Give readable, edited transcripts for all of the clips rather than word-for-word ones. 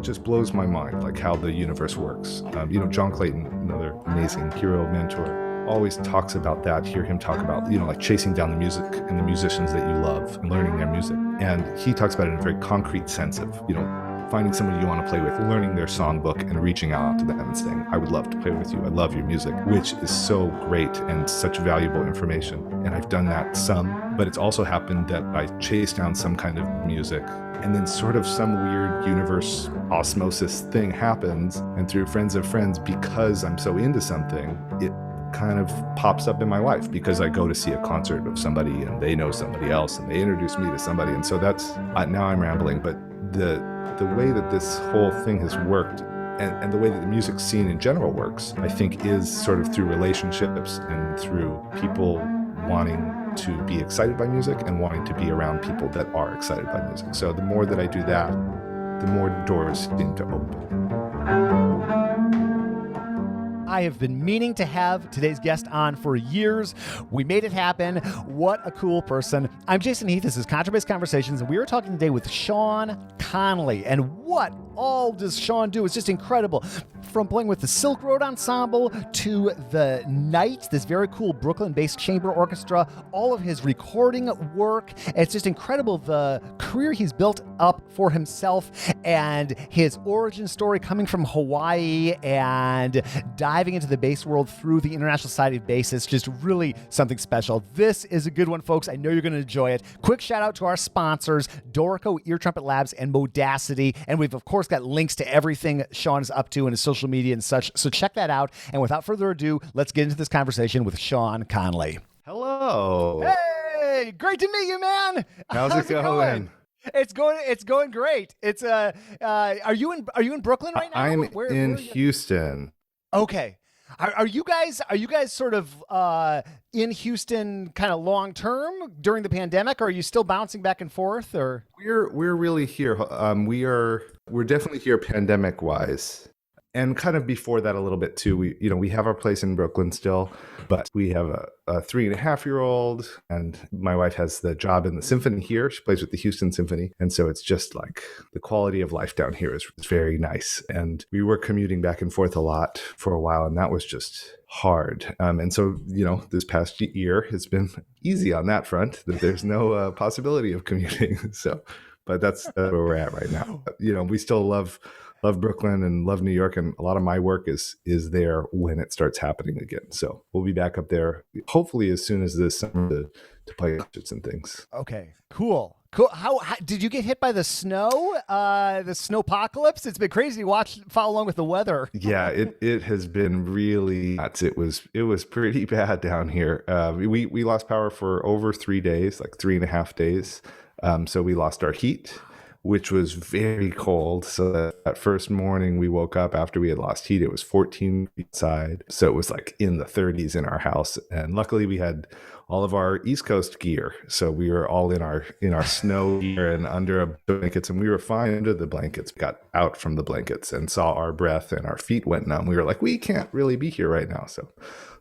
just blows my mind, like how the universe works. John Clayton, another amazing hero mentor, always talks about that. Hear him talk about, like chasing down the music and the musicians that you love and learning their music. And he talks about it in a very concrete sense of, finding somebody you want to play with, learning their songbook and reaching out to them and saying, I would love to play with you. I love your music, which is so great and such valuable information. And I've done that some, but it's also happened that I chase down some kind of music and then sort of some weird universe osmosis thing happens. And through friends of friends, because I'm so into something, it kind of pops up in my life because I go to see a concert of somebody and they know somebody else and they introduce me to somebody. And so that's, now I'm rambling, but the way that this whole thing has worked and the way that the music scene in general works, I think is sort of through relationships and through people wanting to be excited by music and wanting to be around people that are excited by music. So the more that I do that, the more doors seem to open. I have been meaning to have today's guest on for years. We made it happen. What a cool person. I'm Jason Heath. This is Contrabass Conversations, and we are talking today with Shawn Conley. And what all does Shawn do? It's just incredible. From playing with the Silkroad Ensemble to the Night, this very cool Brooklyn-based chamber orchestra, all of his recording work. It's just incredible the career he's built up for himself and his origin story coming from Hawaii and diving into the bass world through the International Society of Bassists. Just really something special. This is a good one, folks. I know you're going to enjoy it. Quick shout out to our sponsors, Dorico, Ear Trumpet Labs, and Modacity. And we've, of course, got links to everything Shawn is up to in his social media and such. So check that out. And without further ado, let's get into this conversation with Shawn Conley. Hello. Hey, great to meet you, man. How's it going? It's going great. It's are you in Brooklyn right now? I'm in Houston. Okay. Are you guys sort of in Houston kind of long term during the pandemic, or are you still bouncing back and forth? Or we're really here. We're definitely here pandemic wise. And kind of before that a little bit too, we have our place in Brooklyn still, but we have a 3.5-year-old, and my wife has the job in the symphony here. She plays with the Houston Symphony. And so it's just like the quality of life down here is very nice. And we were commuting back and forth a lot for a while, and that was just hard. And so, this past year has been easy on that front, that there's no possibility of commuting. So, but that's where we're at right now. We still love Brooklyn and love New York, and a lot of my work is there when it starts happening again. So we'll be back up there hopefully as soon as this summer to play concerts and things. Okay, cool. How did you get hit by the snow? The snowpocalypse? It's been crazy to follow along with the weather. Yeah, it has been really nuts. It was pretty bad down here. We lost power for over 3 days, like 3.5 days. So we lost our heat, which was very cold. So that first morning we woke up after we had lost heat, it was 14 degrees outside. So it was like in the 30s in our house. And luckily we had all of our East Coast gear. So we were all in our snow gear and under blankets, and we were fine under the blankets. We got out from the blankets and saw our breath and our feet went numb. We were like, we can't really be here right now. So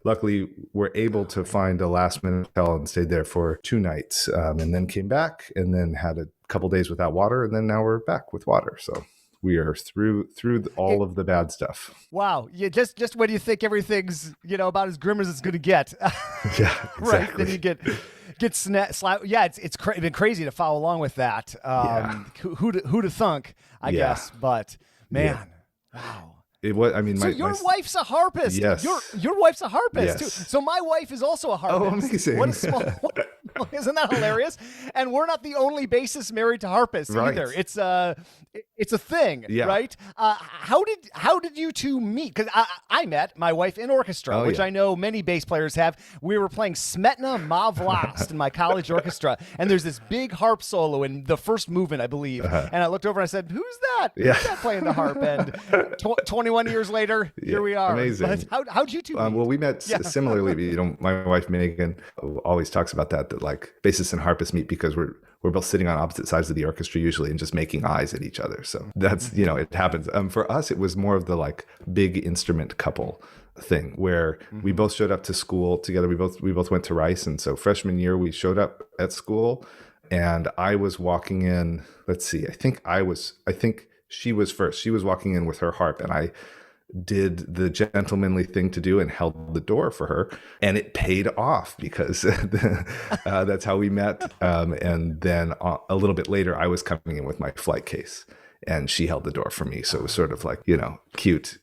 luckily we're able to find a last minute hotel and stayed there for 2 nights, and then came back and then had a couple days without water. And then now we're back with water. So we are through all of the bad stuff. Wow. Yeah, just when you think everything's, about as grim as it's going to get. Yeah, exactly. Right. Then you get slapped. Yeah, it's been crazy to follow along with that. Who to thunk, I guess. But man, wow. It was. I mean, your wife's a harpist. Yes. Your wife's a harpist too. Yes. So my wife is also a harpist. Oh, amazing! What a small. Isn't that hilarious? And we're not the only bassist married to harpists either. It's a thing, right? How did you two meet? Because I met my wife in orchestra, which I know many bass players have. We were playing Smetana Ma Vlast in my college orchestra, and there's this big harp solo in the first movement, I believe. And I looked over and I said, "Who's that? Yeah. Who's that playing the harp?" And 21 years later, here we are. Amazing. But how'd you two meet? Well, we met similarly. My wife Megan always talks about that like bassists and harpists meet because we're both sitting on opposite sides of the orchestra usually and just making eyes at each other. So that's, it happens. For us, it was more of the like big instrument couple thing where we both showed up to school together. We both went to Rice. And so freshman year, we showed up at school and I was walking in, let's see, I think she was first. She was walking in with her harp, and I did the gentlemanly thing to do and held the door for her, and it paid off because that's how we met. And then a little bit later, I was coming in with my flight case, and she held the door for me. So it was sort of like, cute.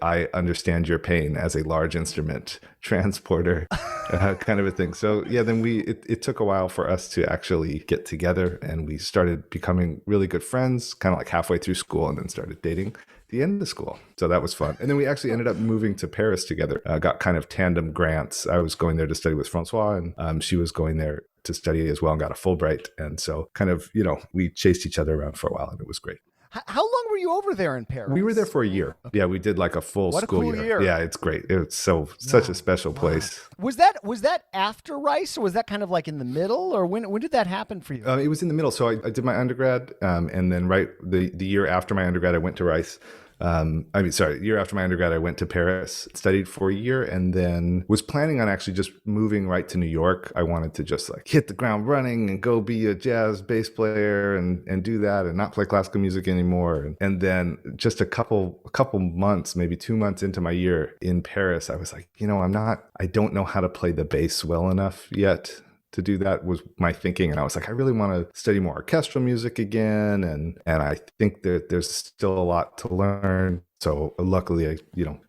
I understand your pain as a large instrument transporter, kind of a thing. So yeah, then it took a while for us to actually get together, and we started becoming really good friends, kind of like halfway through school, and then started dating the end of school. So that was fun. And then we actually ended up moving to Paris together, got kind of tandem grants. I was going there to study with Francois, and she was going there to study as well and got a Fulbright. And so kind of, we chased each other around for a while, and it was great. How long were you over there in Paris? We were there for a year. Okay. Yeah, we did like a full school year. Yeah, it's great. It's such a special place. Was that after Rice, or was that kind of like in the middle, or when did that happen for you? It was in the middle. So I did my undergrad, and then the year after my undergrad, I went to Rice. Year after my undergrad, I went to Paris, studied for a year, and then was planning on actually just moving right to New York. I wanted to just like hit the ground running and go be a jazz bass player and do that and not play classical music anymore. And then just a couple months, maybe 2 months into my year in Paris, I was like, I don't know how to play the bass well enough yet to do that, was my thinking. And I was like, I really want to study more orchestral music again. And I think that there's still a lot to learn. So luckily, I,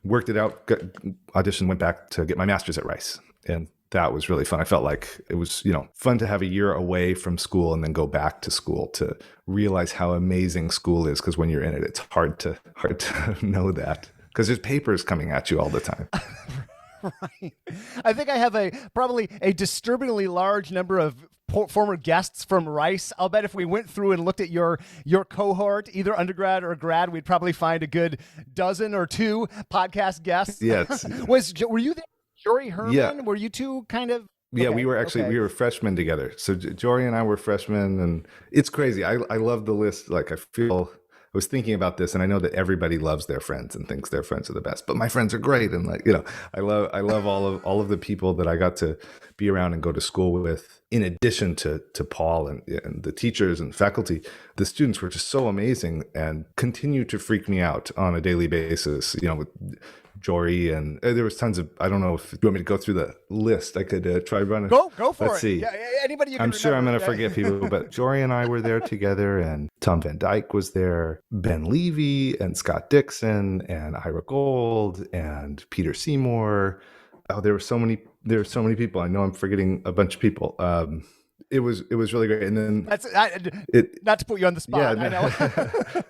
worked it out, auditioned, went back to get my master's at Rice. And that was really fun. I felt like it was, fun to have a year away from school and then go back to school to realize how amazing school is. Because when you're in it, it's hard to know that, because there's papers coming at you all the time. Right. I think I have probably a disturbingly large number of former guests from Rice. I'll bet if we went through and looked at your cohort, either undergrad or grad, we'd probably find a good dozen or two podcast guests. Yes. Were you there? Jory Herman? Yeah. Were you two kind of? Yeah, we were we were freshmen together. So Jory and I were freshmen, and it's crazy. I love the list. Like, I was thinking about this, and I know that everybody loves their friends and thinks their friends are the best, but my friends are great. And like, I love all of the people that I got to be around and go to school with. In addition to Paul and the teachers and faculty, the students were just so amazing and continue to freak me out on a daily basis, with Jory, and there was tons of, I don't know if you want me to go through the list. I could try running. Go for it. Let's see. Yeah, anybody you can I'm sure I'm going to forget people, but Jory and I were there together, and Tom Van Dyke was there, Ben Levy and Scott Dixon and Ira Gold and Peter Seymour. Oh, there were so many people. I know I'm forgetting a bunch of people. It was really great. And then not to put you on the spot. Yeah,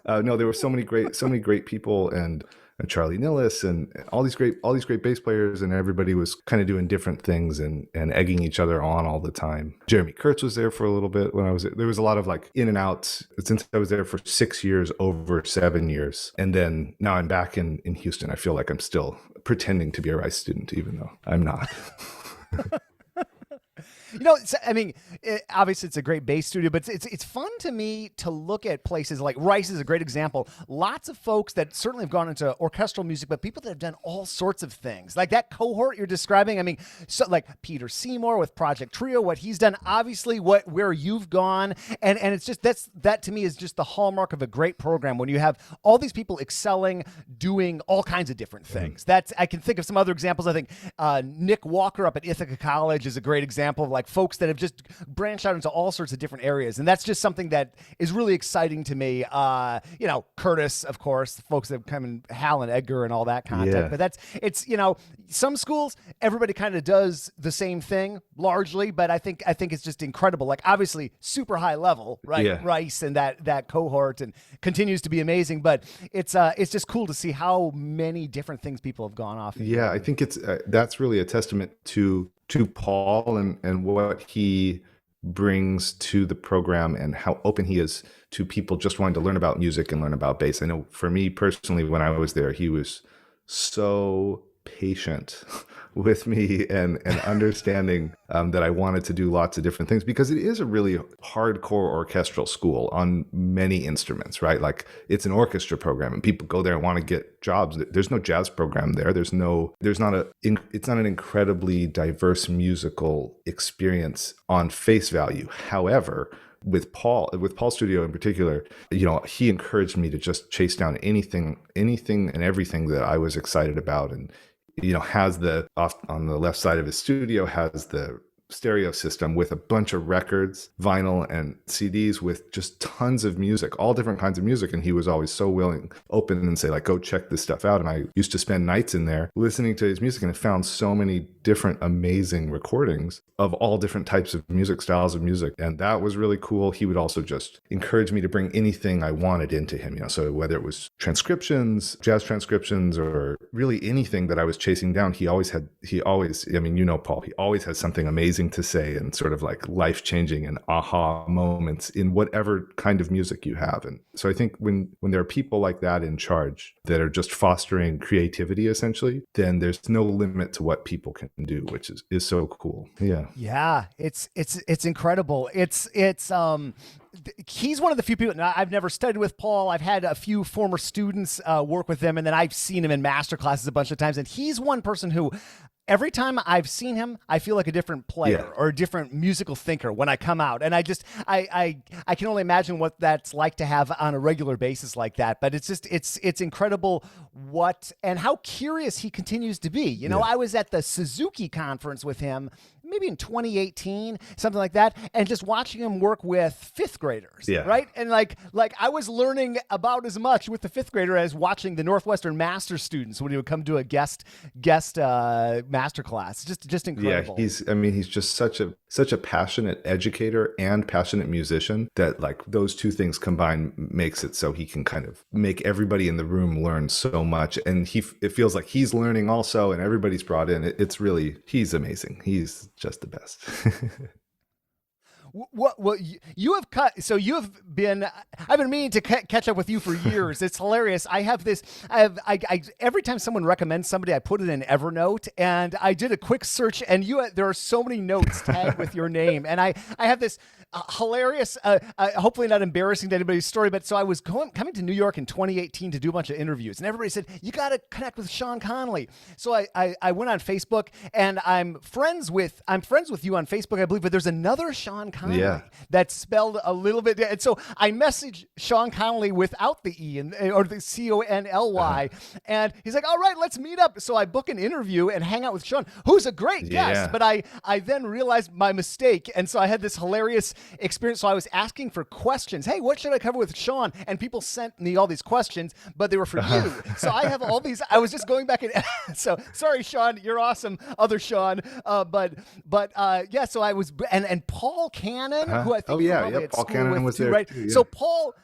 I know. No, there were so many great people, and Charlie Nillis and all these great bass players, and everybody was kind of doing different things and egging each other on all the time. Jeremy Kurtz was there for a little bit when I was there. There was a lot of like in and outs since I was there for 6 years, over 7 years. And then now I'm back in Houston. I feel like I'm still pretending to be a Rice student, even though I'm not. Obviously it's a great bass studio, but it's fun to me to look at places like Rice is a great example. Lots of folks that certainly have gone into orchestral music, but people that have done all sorts of things. Like that cohort you're describing, so like Peter Seymour with Project Trio, what he's done, obviously where you've gone, and it's just that to me is just the hallmark of a great program when you have all these people excelling, doing all kinds of different things. I can think of some other examples. I think Nick Walker up at Ithaca College is a great example of like folks that have just branched out into all sorts of different areas. And that's just something that is really exciting to me. Curtis, of course, folks that come in, Hal and Edgar and all that content. Yeah. But some schools, everybody kind of does the same thing largely, but I think it's just incredible. Like obviously super high level, right? Yeah. Rice and that cohort and continues to be amazing, but it's just cool to see how many different things people have gone off. Yeah. I think that's really a testament to Paul and what he brings to the program and how open he is to people just wanting to learn about music and learn about bass. I know for me personally, when I was there, he was so patient with me and understanding that I wanted to do lots of different things, because it is a really hardcore orchestral school on many instruments, right? Like it's an orchestra program and people go there and want to get jobs. There's no jazz program there. It's not an incredibly diverse musical experience on face value. However, with Paul's studio in particular, he encouraged me to just chase down anything and everything that I was excited about. And, has off on the left side of his studio has the stereo system with a bunch of records, vinyl and CDs with just tons of music, all different kinds of music. And he was always so open and say like, go check this stuff out. And I used to spend nights in there listening to his music, and I found so many different amazing recordings of all different types of music, styles of music. And that was really cool. He would also just encourage me to bring anything I wanted into him, so whether it was transcriptions, jazz transcriptions, or really anything that I was chasing down, he always, Paul, he always has something amazing to say, and sort of like life-changing and aha moments in whatever kind of music you have. And so I think when there are people like that in charge that are just fostering creativity, essentially, then there's no limit to what people can do, which is so cool. Yeah, it's incredible. He's one of the few people. Now, I've never studied with Paul. I've had a few former students work with him, and then I've seen him in master classes a bunch of times. And he's one person who, every time I've seen him, I feel like a different player or a different musical thinker when I come out. And I can only imagine what that's like to have on a regular basis like that. But it's incredible what and how curious he continues to be. I was at the Suzuki conference with him maybe in 2018, something like that, and just watching him work with fifth graders, right? And like I was learning about as much with the fifth grader as watching the Northwestern master students when he would come to a guest master class. Just incredible. Yeah, he's just such a passionate educator and passionate musician that like those two things combined makes it so he can kind of make everybody in the room learn so much, and it feels like he's learning also, and everybody's brought in. He's amazing. He's just the best. Well, you have cut. So you have been. I've been meaning to catch up with you for years. It's hilarious. I every time someone recommends somebody, I put it in Evernote, and I did a quick search, and there are so many notes tagged with your name, and I have this hilarious, hopefully not embarrassing to anybody's story, but so I was coming to New York in 2018 to do a bunch of interviews, and everybody said, you got to connect with Shawn Conley. So I went on Facebook, and I'm friends with you on Facebook, I believe, but there's another Shawn Conley that's spelled a little bit. And so I messaged Shawn Conley without the E or the Conly, and he's like, all right, let's meet up. So I book an interview and hang out with Shawn, who's a great guest, but I then realized my mistake. And so I had this hilarious experience. So I was asking for questions. Hey, what should I cover with Shawn? And people sent me all these questions, but they were for you. So I have all these. I was just going back and so sorry, Shawn, you're awesome, other Shawn. So I was and Paul Cannon, who I think Paul Cannon was there, right? Too, So Paul,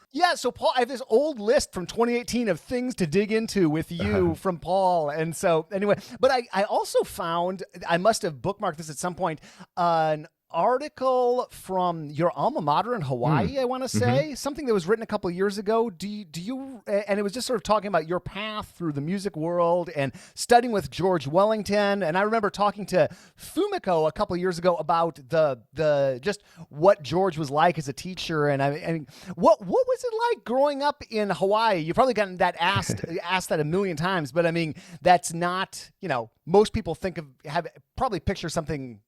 I have this old list from 2018 of things to dig into with you from Paul. And so anyway, but I also found, I must have bookmarked this at some point, an article from your alma mater in Hawaii, I want to say, something that was written a couple of years ago. Do you, and it was just sort of talking about your path through the music world and studying with George Wellington. And I remember talking to Fumiko a couple of years ago about the just what George was like as a teacher. And I mean, what was it like growing up in Hawaii? You've probably gotten that asked that a million times, but I mean, that's not, most people probably picture something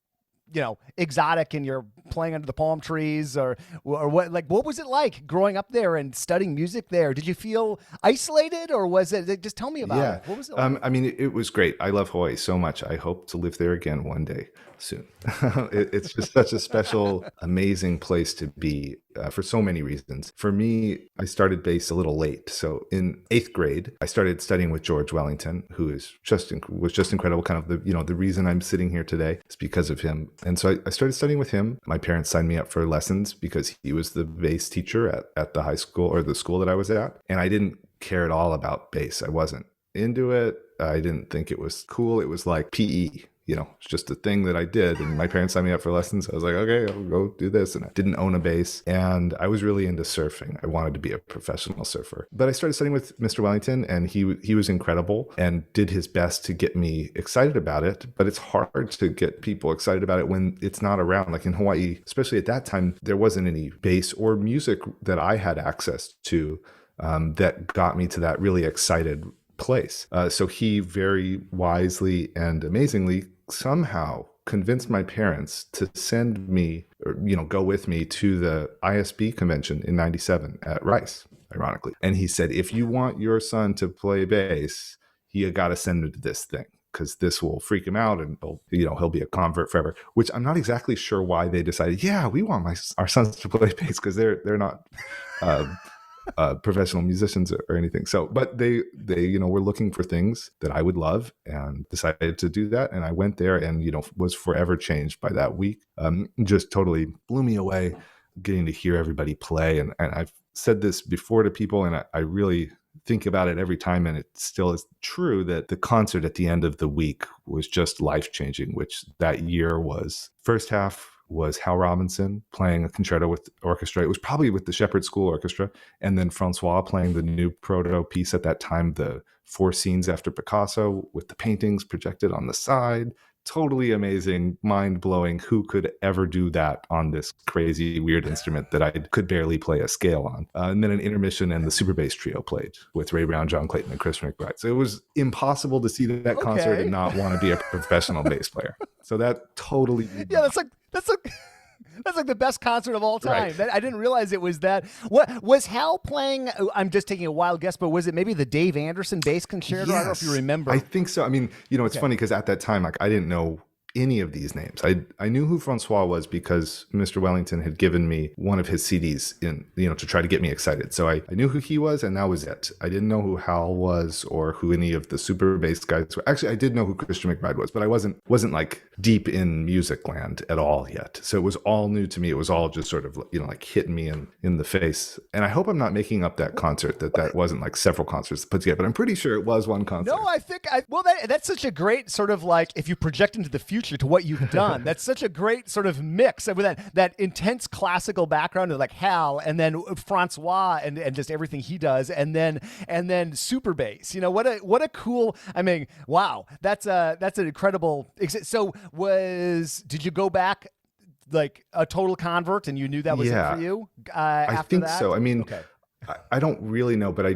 exotic, and you're playing under the palm trees or what was it like growing up there and studying music there? Did you feel isolated, or was it, just tell me about it. What was it like? I mean, it was great. I love Hawaii so much. I hope to live there again one day soon. It's just such a special, amazing place to be for so many reasons. For me, I started bass a little late. So in 8th grade, I started studying with George Wellington, who was just incredible. Kind of the reason I'm sitting here today is because of him. And so I started studying with him. My parents signed me up for lessons because he was the bass teacher at the high school, or the school that I was at. And I didn't care at all about bass. I wasn't into it. I didn't think it was cool. It was like PE. It's just a thing that I did. And my parents signed me up for lessons. I was like, okay, I'll go do this. And I didn't own a bass. And I was really into surfing. I wanted to be a professional surfer. But I started studying with Mr. Wellington, and he was incredible and did his best to get me excited about it. But it's hard to get people excited about it when it's not around. Like in Hawaii, especially at that time, there wasn't any bass or music that I had access to that got me to that really excited place. So he very wisely and amazingly somehow convinced my parents to send me, or, go with me to the ISB convention in 97 at Rice, ironically. And he said, if you want your son to play bass, you got to send him to this thing, because this will freak him out and he'll be a convert forever, which I'm not exactly sure why they decided, we want our sons to play bass, because they're not professional musicians or anything. So, but they were looking for things that I would love and decided to do that. And I went there and, was forever changed by that week. Just totally blew me away getting to hear everybody play. And I've said this before to people, and I really think about it every time, and it still is true, that the concert at the end of the week was just life-changing, which that year was, first half was Hal Robinson playing a concerto with orchestra. It was probably with the Shepherd School Orchestra. And then Francois playing the new proto piece at that time, the Four Scenes After Picasso, with the paintings projected on the side. Totally amazing, mind-blowing. Who could ever do that on this crazy, weird instrument that I could barely play a scale on? And then an intermission, and the super bass trio played with Ray Brown, John Clayton, and Christian McBride. So it was impossible to see that concert and not want to be a professional bass player. So that totally... Yeah, that's like the best concert of all time. Right. I didn't realize it was that. What was Hal playing? I'm just taking a wild guess, but was it maybe the Dave Anderson bass concerto? Yes, I don't know if you remember. I think so. I mean, it's funny because at that time, I didn't know any of these names. I knew who Francois was because Mr. Wellington had given me one of his CDs to try to get me excited. So I knew who he was, and that was it. I didn't know who Hal was or who any of the super bass guys were. Actually, I did know who Christian McBride was, but I wasn't like deep in music land at all yet. So it was all new to me. It was all just sort of, like hitting me in the face. And I hope I'm not making up that concert, that wasn't like several concerts put together, but I'm pretty sure it was one concert. No, I think, that's such a great sort of like, if you project into the future to what you've done, that's such a great sort of mix with that intense classical background of like Hal, and then Francois and just everything he does, and then super bass. What a cool, I mean, wow, that's an incredible. So did you go back like a total convert and you knew that was it for you? I think that? so. I mean, okay. I don't really know, but I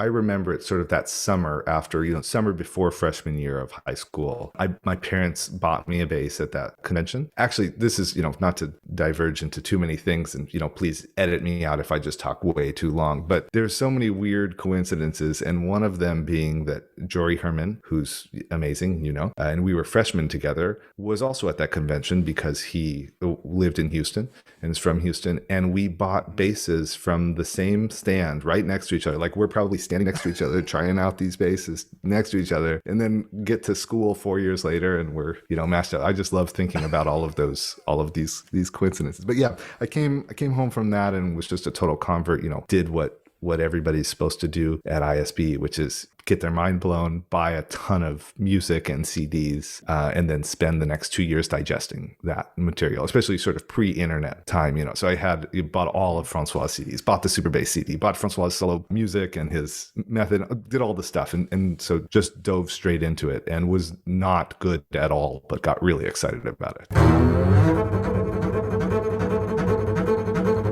remember it sort of that summer after, summer before freshman year of high school. My parents bought me a bass at that convention. Actually, this is, not to diverge into too many things, and, please edit me out if I just talk way too long, but there's so many weird coincidences. And one of them being that Jory Herman, who's amazing, and we were freshmen together, was also at that convention because he lived in Houston and is from Houston. And we bought basses from the same stand right next to each other. Like, we're probably standing next to each other, trying out these basses next to each other, and then get to school 4 years later and we're, matched up. I just love thinking about all of these coincidences. But yeah, I came home from that and was just a total convert, did what everybody's supposed to do at ISB, which is get their mind blown, buy a ton of music and CDs, and then spend the next 2 years digesting that material, especially sort of pre-internet time, So I bought all of Francois' CDs, bought the super bass CD, bought Francois' solo music and his method, did all the stuff. And so just dove straight into it and was not good at all, but got really excited about it.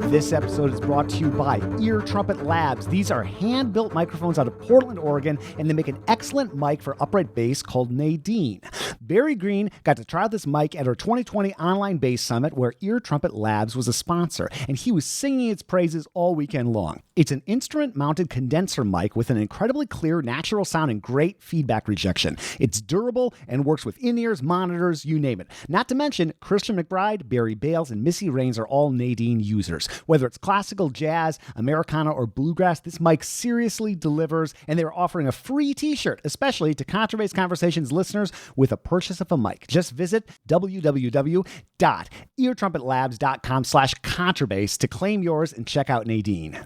This episode is brought to you by Ear Trumpet Labs. These are hand-built microphones out of Portland, Oregon, and they make an excellent mic for upright bass called Nadine. Barry Green got to try out this mic at our 2020 online bass summit where Ear Trumpet Labs was a sponsor, and he was singing its praises all weekend long. It's an instrument-mounted condenser mic with an incredibly clear, natural sound and great feedback rejection. It's durable and works with in-ears, monitors, you name it. Not to mention, Christian McBride, Barry Bales, and Missy Raines are all Nadine users. Whether it's classical, jazz, Americana, or bluegrass, this mic seriously delivers, and they're offering a free t-shirt, especially to Contrabass Conversations listeners with a purchase of a mic. Just visit www.eartrumpetLabs.com/contrabass to claim yours and check out Nadine.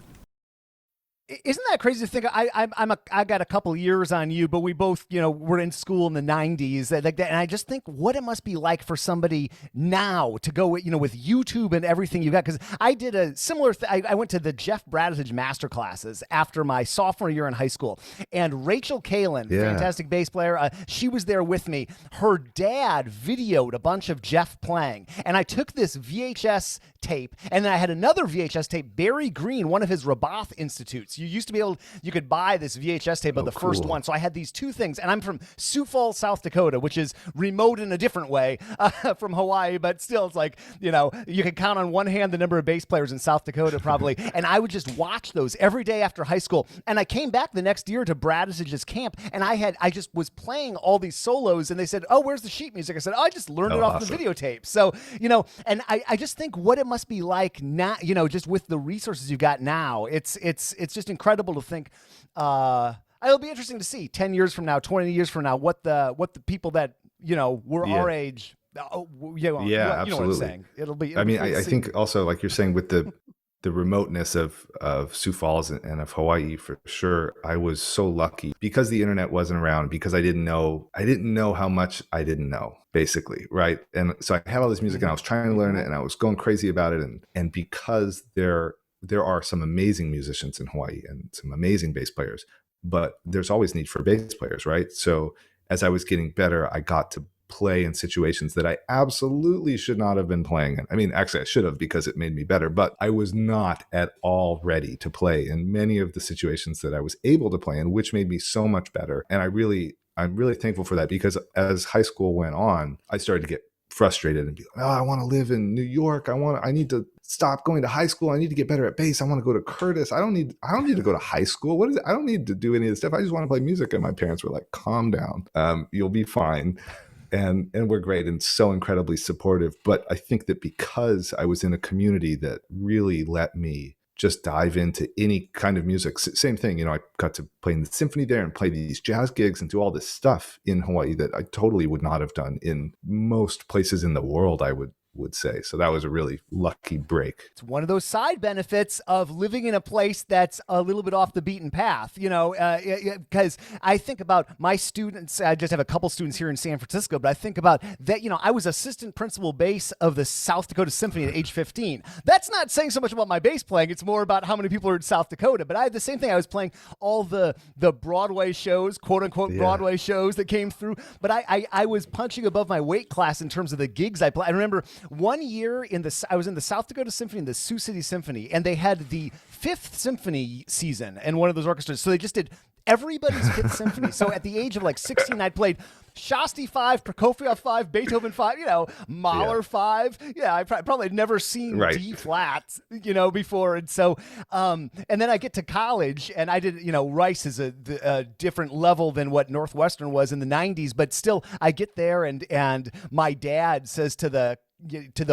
Isn't that crazy to think? I got a couple years on you, but we both, were in school in the 90s, like that. And I just think what it must be like for somebody now to go, with YouTube and everything you got. Because I did a similar thing. I went to the Jeff Bradage master classes after my sophomore year in high school, and Rachel Kalin, fantastic bass player, she was there with me. Her dad videoed a bunch of Jeff playing, and I took this VHS tape, and then I had another VHS tape, Barry Green, one of his Rabath Institutes. tapes. You used to be able, you could buy this VHS tape of the first one. So I had these two things, and I'm from Sioux Falls, South Dakota, which is remote in a different way from Hawaii, but still, it's like, you know, you can count on one hand the number of bass players in South Dakota probably. And I would just watch those every day after high school. And I came back the next year to Bradish's camp, and I just was playing all these solos, and they said, "Oh, where's the sheet music?" I said, "Oh, I just learned it off the videotape." So, you know, and I just think what it must be like now, you know, just with the resources you've got now, it's just incredible to think. It'll be interesting to see 10 years from now, 20 years from now, what the people that, you know, were our age. Absolutely. You know what I'm saying. It'll be I think also, like you're saying, with the remoteness of Sioux Falls and of Hawaii, for sure, I was so lucky because the internet wasn't around, because I didn't know how much I didn't know, basically, right? And so I had all this music and I was trying to learn it and I was going crazy about it, and because there are some amazing musicians in Hawaii and some amazing bass players, but there's always need for bass players, right? So as I was getting better, I got to play in situations that I absolutely should not have been playing in. I mean, actually I should have, because it made me better, but I was not at all ready to play in many of the situations that I was able to play in, which made me so much better. And I'm really thankful for that, because as high school went on, I started to get frustrated and be like, oh, I want to live in New York. I need to stop going to high school. I need to get better at bass. I want to go to Curtis. I don't need to go to high school. What is it? I don't need to do any of this stuff. I just want to play music. And my parents were like, calm down. You'll be fine. And we're great and so incredibly supportive. But I think that because I was in a community that really let me just dive into any kind of music, same thing, you know, I got to play in the symphony there and play these jazz gigs and do all this stuff in Hawaii that I totally would not have done in most places in the world, I would say. So that was a really lucky break. It's one of those side benefits of living in a place that's a little bit off the beaten path, you know, because I think about my students. I just have a couple students here in San Francisco, but I think about that, you know, I was assistant principal bass of the South Dakota Symphony at age 15. That's not saying so much about my bass playing. It's more about how many people are in South Dakota. But I had the same thing. I was playing all the Broadway shows, quote unquote, Broadway shows that came through. But I was punching above my weight class in terms of the gigs I played. I remember one year I was in the South Dakota Symphony and the Sioux City Symphony, and they had the 5th symphony season in one of those orchestras. So they just did everybody's 5th symphony. So at the age of like 16, I played Shasti 5, Prokofiev 5, Beethoven 5, you know, Mahler 5. Yeah, I probably had never seen D flat, you know, before. And so, and then I get to college, and I did, you know, Rice is a different level than what Northwestern was in the 90s, but still, I get there, and my dad says to the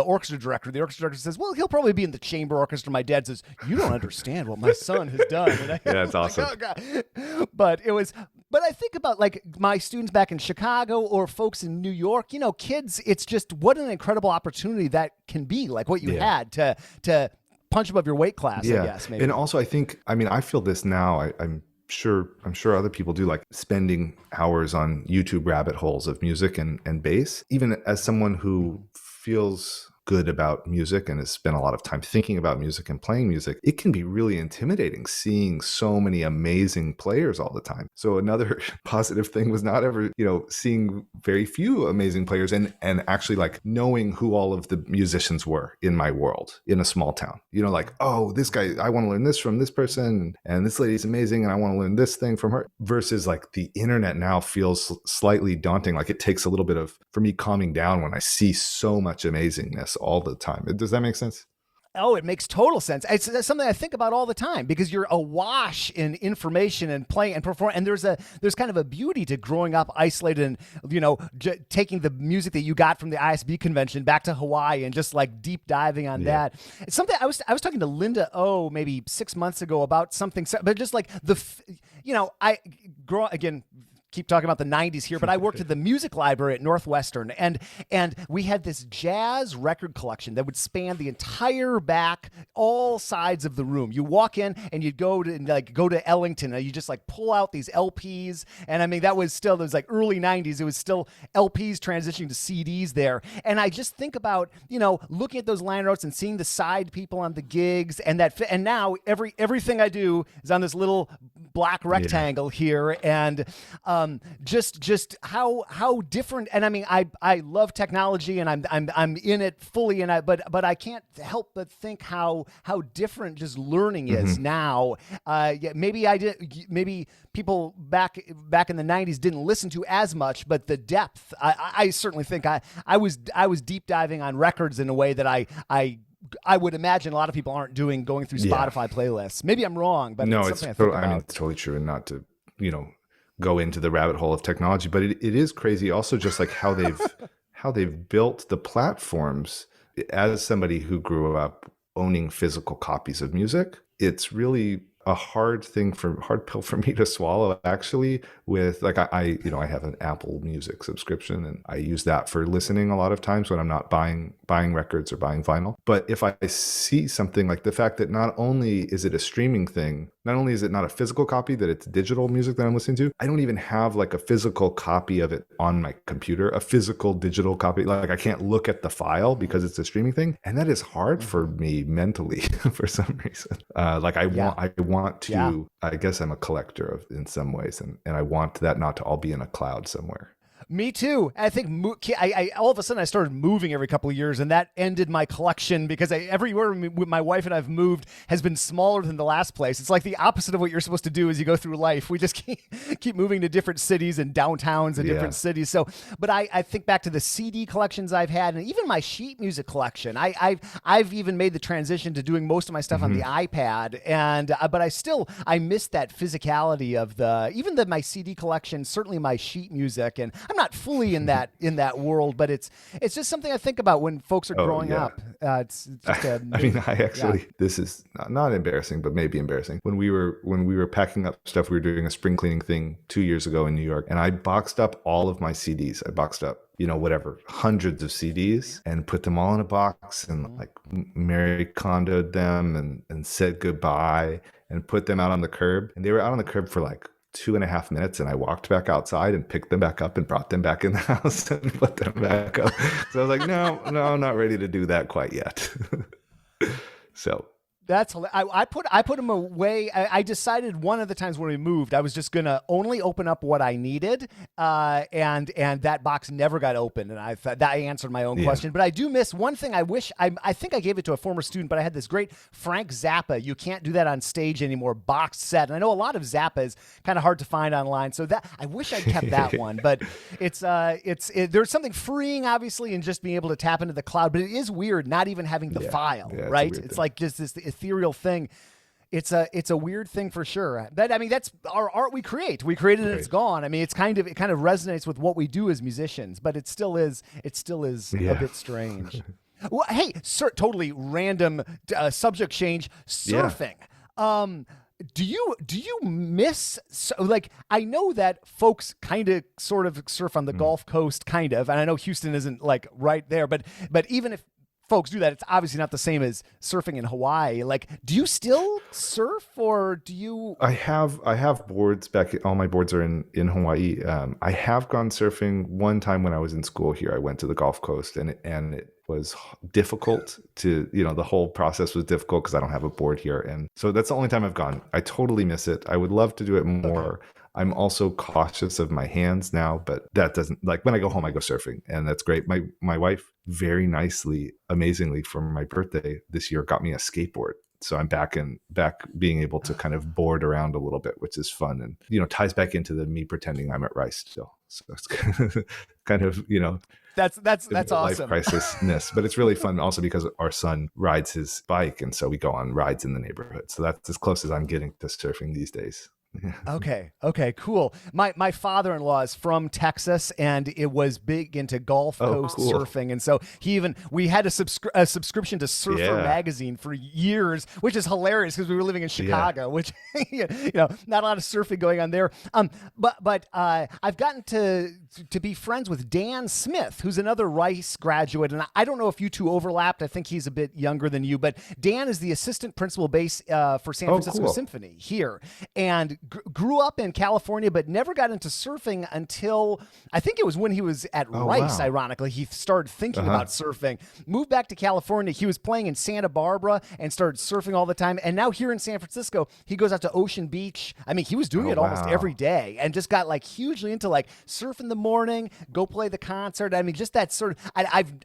orchestra director. The orchestra director says, well, he'll probably be in the chamber orchestra. My dad says, you don't understand what my son has done. And that's awesome. Like, oh, God. But I think about like my students back in Chicago or folks in New York, you know, kids, it's just what an incredible opportunity that can be, like what you had to punch above your weight class, I guess. Maybe. And also I feel this now, I'm sure other people do, like spending hours on YouTube rabbit holes of music and bass. Even as someone who feels good about music and has spent a lot of time thinking about music and playing music, it can be really intimidating seeing so many amazing players all the time. So another positive thing was not ever, you know, seeing very few amazing players and actually like knowing who all of the musicians were in my world in a small town. You know, like, oh, this guy, I want to learn this from this person, and this lady's amazing and I want to learn this thing from her, versus like the internet now feels slightly daunting. Like it takes a little bit of, for me, calming down when I see so much amazingness all the time. Does that make sense? Oh, it makes total sense. It's something I think about all the time, because you're awash in information and playing and performing. And there's kind of a beauty to growing up isolated and, you know, taking the music that you got from the ISB convention back to Hawaii and just like deep diving on that. It's something I was talking to Linda O maybe 6 months ago about something, but just like I grow again. Keep talking about the 90s here, but I worked at the music library at Northwestern, and we had this jazz record collection that would span the entire back, all sides of the room. You walk in and you'd go to Ellington, and you just like pull out these LPs, and I mean that was like early 90s. It was still LPs transitioning to CDs there, and I just think about, you know, looking at those liner notes and seeing the side people on the gigs, and now everything I do is on this little black rectangle here, and just how different. And I mean, I love technology, and I'm in it fully, and but I can't help but think how different just learning is now. Maybe people back in the 90s didn't listen to as much, but the depth, I certainly think I was deep diving on records in a way that I would imagine a lot of people aren't doing, going through Spotify playlists. Maybe I'm wrong, but no, it's something I think about. I mean, it's totally true, and not to, go into the rabbit hole of technology, but it is crazy also just like how they've built the platforms. As somebody who grew up owning physical copies of music, it's really a hard pill for me to swallow, actually, with like, I have an Apple Music subscription, and I use that for listening a lot of times when I'm not buying records or buying vinyl. But if I see something like the fact that not only is it a streaming thing, not only is it not a physical copy, that it's digital music that I'm listening to, I don't even have like a physical copy of it on my computer, a physical digital copy. Like, I can't look at the file because it's a streaming thing. And that is hard for me mentally for some reason. I want to, I guess I'm a collector in some ways, and I want that not to all be in a cloud somewhere. Me too. I think I all of a sudden I started moving every couple of years, and that ended my collection, because everywhere my wife and I've moved has been smaller than the last place. It's like the opposite of what you're supposed to do as you go through life. We just keep moving to different cities and downtowns and different cities. So, but I think back to the CD collections I've had, and even my sheet music collection. I've even made the transition to doing most of my stuff on the iPad, and but I miss that physicality of my CD collection, certainly my sheet music, and I'm not fully in that world, but it's just something I think about when folks are growing up. It's just this is not embarrassing, but maybe embarrassing. When we were packing up stuff, we were doing a spring cleaning thing 2 years ago in New York, and I boxed up all of my CDs. I boxed up, hundreds of CDs, and put them all in a box, and like Mary Kondo'd them and said goodbye, and put them out on the curb. And they were out on the curb for like 2.5 minutes, and I walked back outside and picked them back up and brought them back in the house and put them back up. So I was like, no, I'm not ready to do that quite yet. So that's I put them away. I decided one of the times when we moved, I was just gonna only open up what I needed, and that box never got opened, and I thought that I answered my own question. But I do miss one thing. I think I gave it to a former student, but I had this great Frank Zappa. You can't do that on stage anymore. Boxed set, and I know a lot of Zappa is kind of hard to find online. So that I wish I'd kept that one. But there's something freeing, obviously, in just being able to tap into the cloud. But it is weird not even having the file, right? It's like just this ethereal thing. It's a weird thing for sure. That's our art we create. We create it and it's gone. I mean, it kind of resonates with what we do as musicians, but it still is a bit strange. Well, hey, totally random subject change. Surfing. Do you miss, like, I know that folks kind of sort of surf on the Gulf Coast, kind of, and I know Houston isn't like right there, but even if folks do that, it's obviously not the same as surfing in Hawaii. Like, do you still surf, or do you? I have boards back. All my boards are in Hawaii. I have gone surfing one time when I was in school here. I went to the Gulf Coast, and it was difficult to, the whole process was difficult because I don't have a board here. And so that's the only time I've gone. I totally miss it. I would love to do it more. Okay. I'm also cautious of my hands now, but that doesn't, like, when I go home, I go surfing, and that's great. My wife very nicely, amazingly, for my birthday this year, got me a skateboard. So I'm back being able to kind of board around a little bit, which is fun, and, ties back into me pretending I'm at Rice still. So it's kind of, that's awesome. Life crisis-ness, but it's really fun also because our son rides his bike, and so we go on rides in the neighborhood. So that's as close as I'm getting to surfing these days. Okay, cool. My father-in-law is from Texas, and it was big into Gulf Coast surfing, and so we had a subscription to Surfer magazine for years, which is hilarious because we were living in Chicago, which not a lot of surfing going on there. But I've gotten to be friends with Dan Smith, who's another Rice graduate, and I don't know if you two overlapped. I think he's a bit younger than you, but Dan is the assistant principal bass for San Francisco Symphony here, and grew up in California, but never got into surfing until I think it was when he was at Rice. Wow. Ironically, he started thinking about surfing. Moved back to California. He was playing in Santa Barbara and started surfing all the time. And now here in San Francisco, he goes out to Ocean Beach. I mean, he was doing it almost every day, and just got like hugely into like surf in the morning, go play the concert. I mean, just that sort of.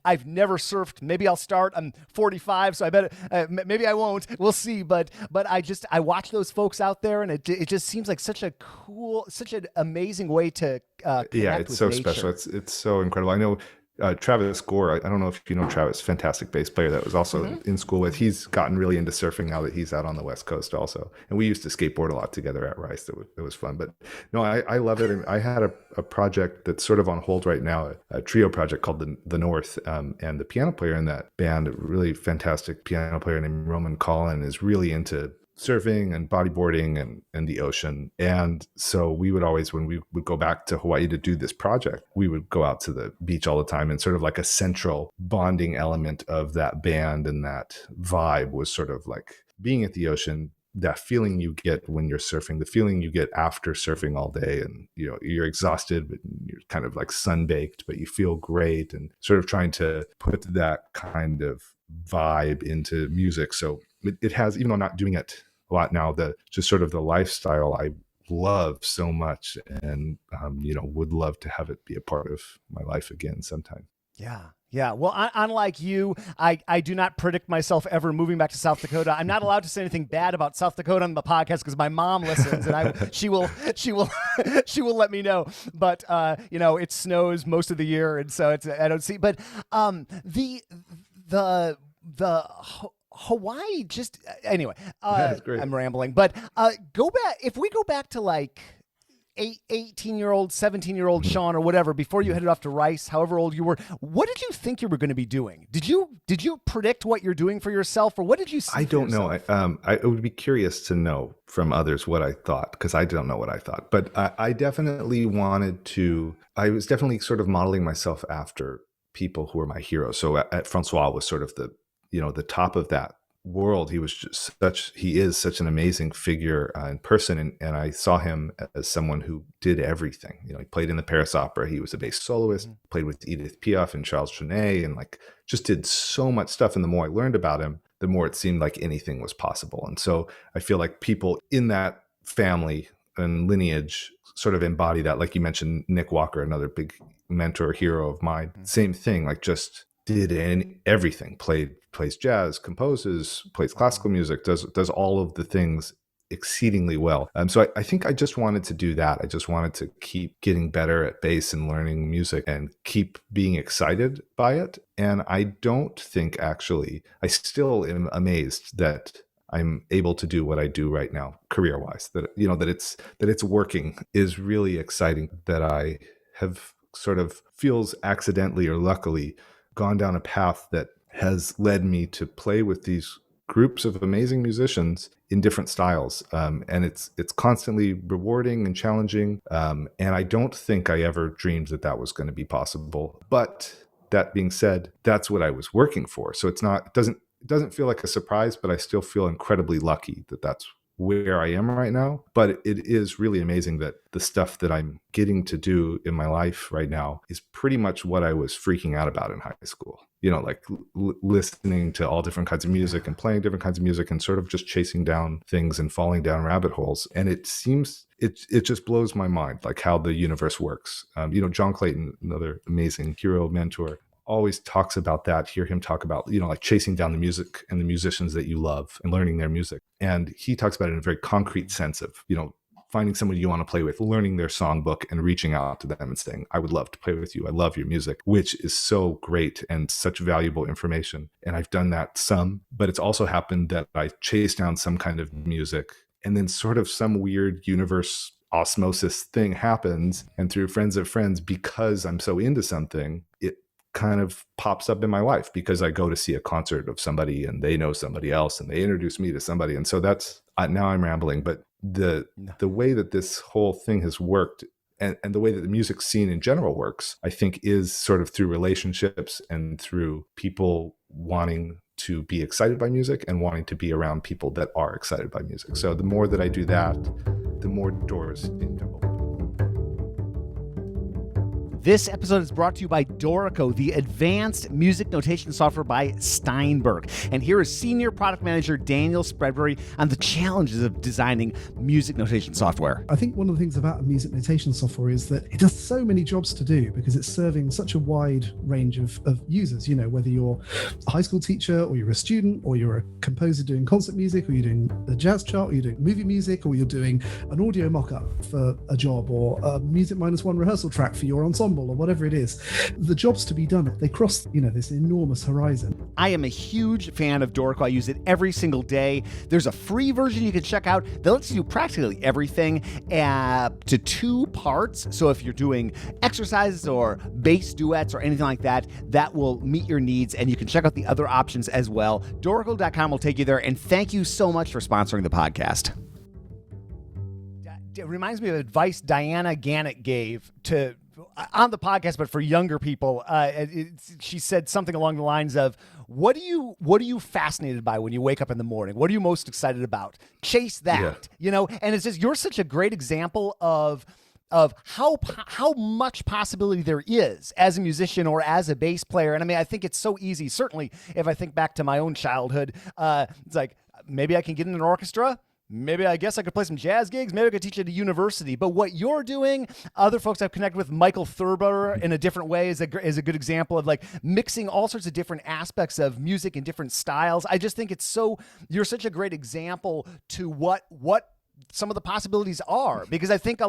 I've never surfed. Maybe I'll start. I'm 45, so I bet maybe I won't. We'll see. But I watch those folks out there, and it just seems like such an amazing way to connect It's with so nature. special. It's so incredible. I know Travis Gore. I don't know if you know Travis, fantastic bass player that was also in school with. He's gotten really into surfing now that he's out on the West Coast also. And we used to skateboard a lot together at Rice. It was fun. But no, I love it. And I had a project that's sort of on hold right now, a trio project called the North. And the piano player in that band, a really fantastic piano player named Roman Collin, is really into surfing and bodyboarding and the ocean. And so we would always, when we would go back to Hawaii to do this project, we would go out to the beach all the time, and sort of like a central bonding element of that band and that vibe was sort of like being at the ocean, that feeling you get when you're surfing, the feeling you get after surfing all day, and you're exhausted, but you're kind of like sunbaked, but you feel great, and sort of trying to put that kind of vibe into music. So it has, even though I'm not doing it a lot now, just sort of the lifestyle I love so much, and would love to have it be a part of my life again sometime. Yeah. Well, unlike you, I do not predict myself ever moving back to South Dakota. I'm not allowed to say anything bad about South Dakota on the podcast because my mom listens, and she will let me know. But it snows most of the year, and so I don't see. But the Hawaii, just anyway. That's great. I'm rambling, but go back. If we go back to like 18-year-old, 17-year-old Shawn or whatever, before you headed off to Rice, however old you were, what did you think you were going to be doing? Did you predict what you're doing for yourself, or what did you see? I don't know. I would be curious to know from others what I thought, because I don't know what I thought. But I definitely wanted to. I was definitely sort of modeling myself after people who were my heroes. So at Francois was sort of the top of that world. He is such an amazing figure in person. And I saw him as someone who did everything. He played in the Paris Opera. He was a bass soloist, played with Edith Piaf and Charles Trenet, and like just did so much stuff. And the more I learned about him, the more it seemed like anything was possible. And so I feel like people in that family and lineage sort of embody that. Like you mentioned, Nick Walker, another big mentor, hero of mine, same thing, like just did everything, plays jazz, composes, plays classical music, does all of the things exceedingly well. So I think I just wanted to do that. I just wanted to keep getting better at bass and learning music and keep being excited by it. And I don't think, actually, I still am amazed that I'm able to do what I do right now, career-wise. That it's working is really exciting. That I have sort of feels accidentally or luckily gone down a path that has led me to play with these groups of amazing musicians in different styles. And it's constantly rewarding and challenging. And I don't think I ever dreamed that was going to be possible. But that being said, that's what I was working for. So it doesn't feel like a surprise, but I still feel incredibly lucky that that's where I am right now. But it is really amazing that the stuff that I'm getting to do in my life right now is pretty much what I was freaking out about in high school. Like listening to all different kinds of music and playing different kinds of music and sort of just chasing down things and falling down rabbit holes. And it seems, it just blows my mind, like how the universe works. John Clayton, another amazing hero mentor, always talks about that. Hear him talk about, like chasing down the music and the musicians that you love and learning their music. And he talks about it in a very concrete sense of, finding someone you want to play with, learning their songbook and reaching out to them and saying, I would love to play with you. I love your music, which is so great and such valuable information. And I've done that some, but it's also happened that I chase down some kind of music and then sort of some weird universe osmosis thing happens. And through friends of friends, because I'm so into something, it kind of pops up in my life because I go to see a concert of somebody and they know somebody else and they introduce me to somebody. And so that's, now I'm rambling, but the way that this whole thing has worked and the way that the music scene in general works, I think is sort of through relationships and through people wanting to be excited by music and wanting to be around people that are excited by music. So the more that I do that, the more doors seem to open. This episode is brought to you by Dorico, the advanced music notation software by Steinberg. And here is Senior Product Manager Daniel Spreadbury on the challenges of designing music notation software. I think one of the things about music notation software is that it has so many jobs to do because it's serving such a wide range of users. You know, whether you're a high school teacher or you're a student or you're a composer doing concert music or you're doing a jazz chart or you're doing movie music or you're doing an audio mock-up for a job or a music -1 rehearsal track for your ensemble or whatever it is, the jobs to be done, they cross, this enormous horizon. I am a huge fan of Dorico. I use it every single day. There's a free version you can check out that lets you do practically everything to 2 parts. So if you're doing exercises or bass duets or anything like that, that will meet your needs, and you can check out the other options as well. Dorico.com will take you there, and thank you so much for sponsoring the podcast. It reminds me of advice Diana Gannett gave on the podcast, but for younger people. She said something along the lines of, what are you fascinated by when you wake up in the morning? What are you most excited about? Chase that, and it's just, you're such a great example of how much possibility there is as a musician or as a bass player. And I mean, I think it's so easy. Certainly if I think back to my own childhood, it's like, maybe I can get in an orchestra. Maybe I guess I could play some jazz gigs. Maybe I could teach at a university. But what you're doing, other folks I've connected with, Michael Thurber in a different way is a good example of like mixing all sorts of different aspects of music and different styles. I just think you're such a great example to what some of the possibilities are, because I think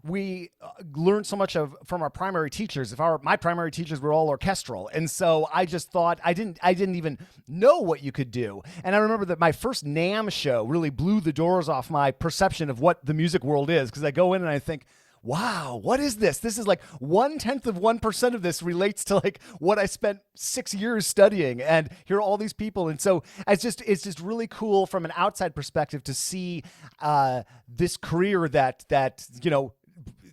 we learned so much from our primary teachers. My primary teachers were all orchestral, and so I just thought I didn't even know what you could do. And I remember that my first NAMM show really blew the doors off my perception of what the music world is, because I go in and I think, wow, what is this? This is like 0.1% of this relates to like what I spent 6 years studying, and here are all these people. And so it's just really cool from an outside perspective to see this career that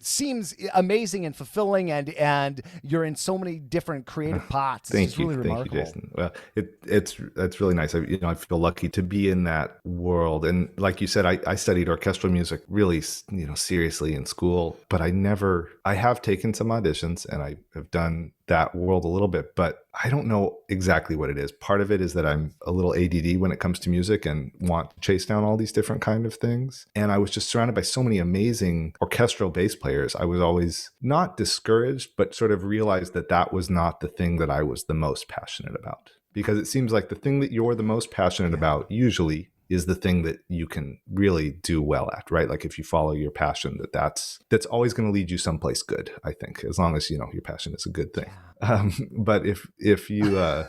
seems amazing and fulfilling, and you're in so many different creative pots. It's really remarkable. Thank you, Jason. Well, it's really nice. I feel lucky to be in that world. And like you said, I studied orchestral music really, seriously in school, but I have taken some auditions and I have done that world a little bit, but I don't know exactly what it is. Part of it is that I'm a little ADD when it comes to music and want to chase down all these different kind of things. And I was just surrounded by so many amazing orchestral bass players. I was always not discouraged, but sort of realized that was not the thing that I was the most passionate about. Because it seems like the thing that you're the most passionate about usually is the thing that you can really do well at, right? Like if you follow your passion, that's always going to lead you someplace good, I think, as long as, your passion is a good thing. But if you,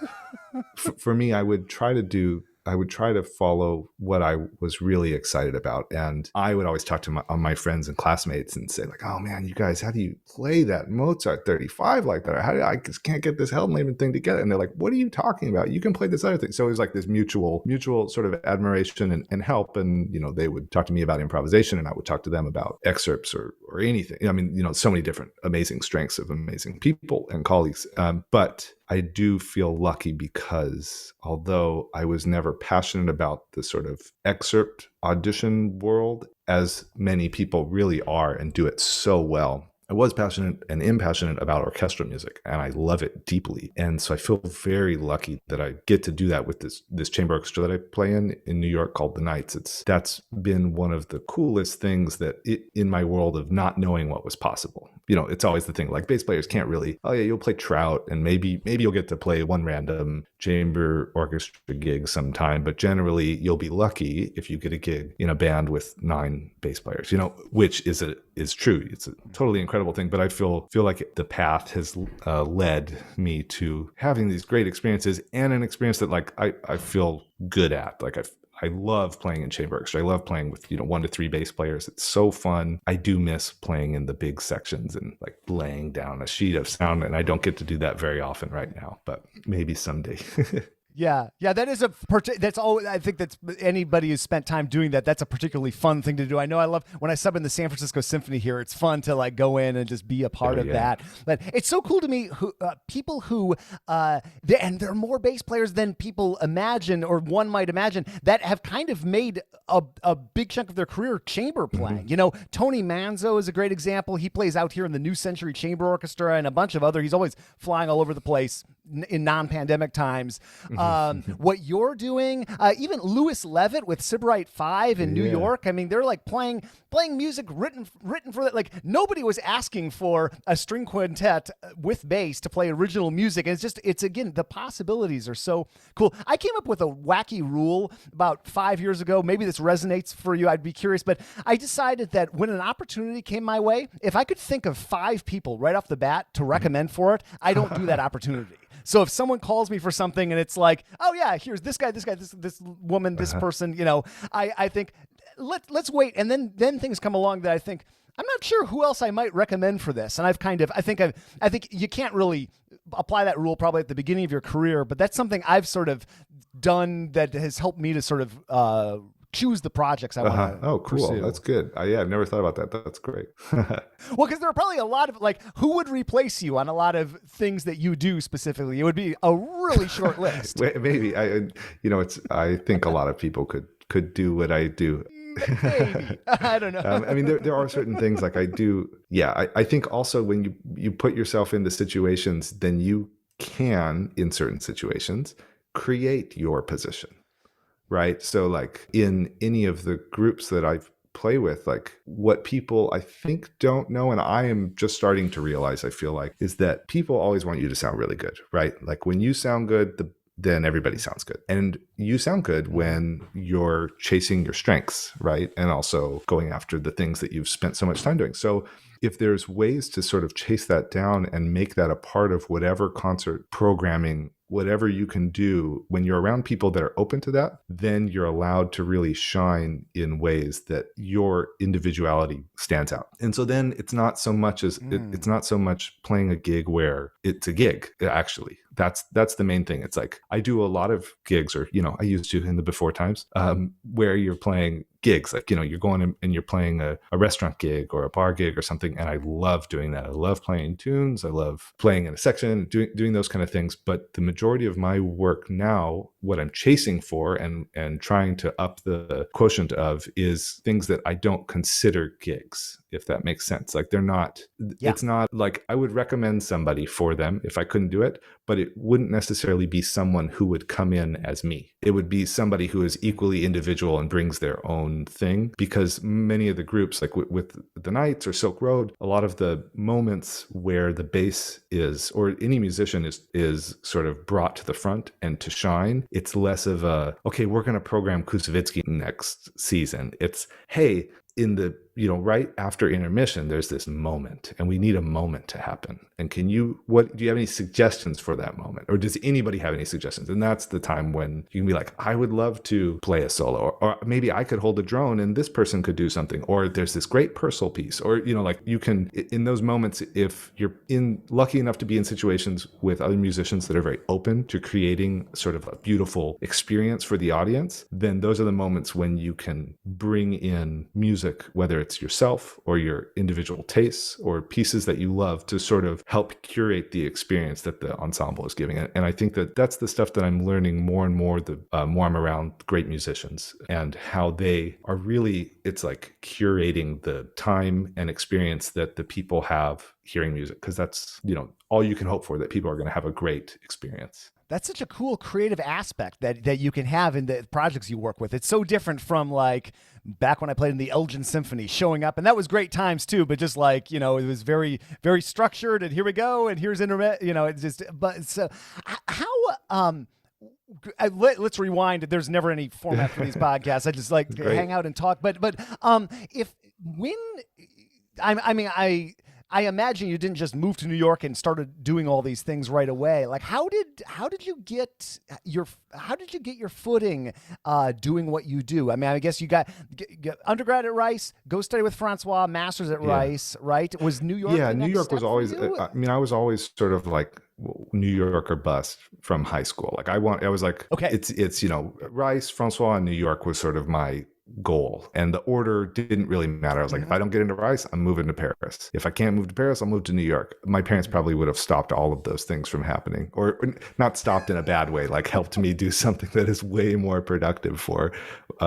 for me, I would try to follow what I was really excited about. And I would always talk to my friends and classmates and say like, oh man, you guys, how do you play that Mozart 35 like that? I just can't get this Heldenleben thing together. And they're like, what are you talking about? You can play this other thing. So it was like this mutual sort of admiration and help. And, they would talk to me about improvisation and I would talk to them about excerpts or anything. I mean, so many different amazing strengths of amazing people and colleagues. But I do feel lucky because although I was never passionate about the sort of excerpt audition world, as many people really are and do it so well, I was passionate and impassionate about orchestral music, and I love it deeply. And so I feel very lucky that I get to do that with this chamber orchestra that I play in New York called the Knights. That's been one of the coolest things in my world of not knowing what was possible. It's always the thing, like bass players can't really, oh yeah, you'll play Trout and maybe you'll get to play one random chamber orchestra gig sometime, but generally you'll be lucky if you get a gig in a band with 9 bass players, which is true. It's a totally incredible thing, but I feel like the path has led me to having these great experiences and an experience that like I feel good at. Like I love playing in chamber orchestra. I love playing with 1 to 3 bass players. It's so fun. I do miss playing in the big sections and like laying down a sheet of sound, and I don't get to do that very often right now, but maybe someday. Yeah, that is that's all. I think that's anybody who's spent time doing that. That's a particularly fun thing to do. I know I love when I sub in the San Francisco Symphony here. It's fun to like go in and just be a part of that. But it's so cool to me. People who and there are more bass players than people imagine, or one might imagine, that have kind of made a big chunk of their career chamber playing. Mm-hmm. You know, Tony Manzo is a great example. He plays out here in the New Century Chamber Orchestra and a bunch of other. He's always flying all over the place in non-pandemic times. What you're doing, even Louis Levitt with Sybarite 5 in New York. I mean, they're like playing music written for that. Like nobody was asking for a string quintet with bass to play original music. And it's again, the possibilities are so cool. I came up with a wacky rule about 5 years ago. Maybe this resonates for you. I'd be curious, but I decided that when an opportunity came my way, if I could think of 5 people right off the bat to recommend for it, I don't do that opportunity. So if someone calls me for something and it's like, oh yeah, here's this guy, this woman, this person, you know, I think let's wait. And then things come along that I think, I'm not sure who else I might recommend for this. And I think you can't really apply that rule probably at the beginning of your career, but that's something I've sort of done that has helped me to sort of choose the projects I want to Oh, cool. pursue. That's good. I've never thought about that. That's great. Well, because there are probably a lot of, like, who would replace you on a lot of things that you do specifically? It would be a really short list. Maybe I think a lot of people could do what I do. Maybe. I don't know. I mean, there are certain things like I do. Yeah. I think also when you put yourself into situations, then you can, in certain situations, create your position. Right. So like in any of the groups that I play with, like what people I think don't know, and I am just starting to realize, I feel like, is that people always want you to sound really good, right? Like when you sound good, then everybody sounds good. And you sound good when you're chasing your strengths, right? And also going after the things that you've spent so much time doing. So if there's ways to sort of chase that down and make that a part of whatever concert programming, whatever you can do, when you're around people that are open to that, then you're allowed to really shine in ways that your individuality stands out. And so then it's not so much as it's not so much playing a gig where it's a gig, actually. That's the main thing. It's like I do a lot of gigs, or, I used to in the before times, where you're playing gigs, like, you're going and you're playing a restaurant gig or a bar gig or something. And I love doing that. I love playing tunes. I love playing in a section, doing those kind of things. But the majority of my work now, what I'm chasing for and trying to up the quotient of is things that I don't consider gigs, if that makes sense. Like they're not, it's not like I would recommend somebody for them if I couldn't do it, but it wouldn't necessarily be someone who would come in as me. It would be somebody who is equally individual and brings their own thing, because many of the groups, like with the Knights or Silk Road, a lot of the moments where the bass is, or any musician is sort of brought to the front and to shine, it's less of a, okay, we're going to program Kusevitsky next season. It's, hey, in the, right after intermission, there's this moment and we need a moment to happen. And do you have any suggestions for that moment? Or does anybody have any suggestions? And that's the time when you can be like, I would love to play a solo, or maybe I could hold a drone and this person could do something, or there's this great Purcell piece, or, like you can, in those moments, if you're lucky enough to be in situations with other musicians that are very open to creating sort of a beautiful experience for the audience, then those are the moments when you can bring in music, whether it's yourself or your individual tastes or pieces that you love, to sort of help curate the experience that the ensemble is giving it. And I think that that's the stuff that I'm learning more and more the more I'm around great musicians, and how they are really, it's like curating the time and experience that the people have hearing music, because that's, all you can hope for, that people are going to have a great experience. That's such a cool creative aspect that you can have in the projects you work with. It's so different from like back when I played in the Elgin Symphony, showing up, and that was great times too, but just like, it was very, very structured, and here we go, and here's internet, it's just, but so how, let's rewind. There's never any format for these podcasts. I just like to hang out and talk, but I imagine you didn't just move to New York and started doing all these things right away. Like, how did you get your footing doing what you do? I mean, I guess you got undergrad at Rice, go study with Francois, master's at Rice, right? Was New York? Yeah, New York was always. I mean, I was always sort of like New York or bust from high school. Like I was like, Okay. it's, Rice, Francois, and New York was sort of my goal. And the order didn't really matter. I was like, if I don't get into Rice, I'm moving to Paris. If I can't move to Paris, I'll move to New York. My parents probably would have stopped all of those things from happening, or not stopped in a bad way, like helped me do something that is way more productive for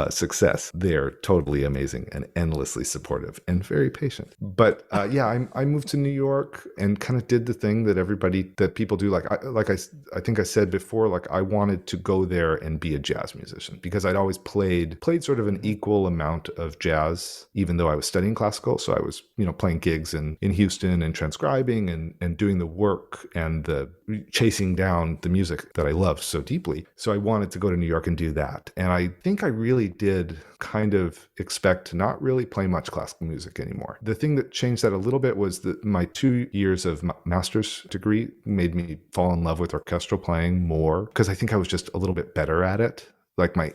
success. They're totally amazing and endlessly supportive and very patient. But I moved to New York and kind of did the thing that people do. I think I said before, like I wanted to go there and be a jazz musician because I'd always played sort of an equal amount of jazz, even though I was studying classical. So I was, playing gigs in Houston and transcribing and doing the work and the chasing down the music that I loved so deeply. So I wanted to go to New York and do that. And I think I really did kind of expect to not really play much classical music anymore. The thing that changed that a little bit was that my 2 years of master's degree made me fall in love with orchestral playing more because I think I was just a little bit better at it. Like my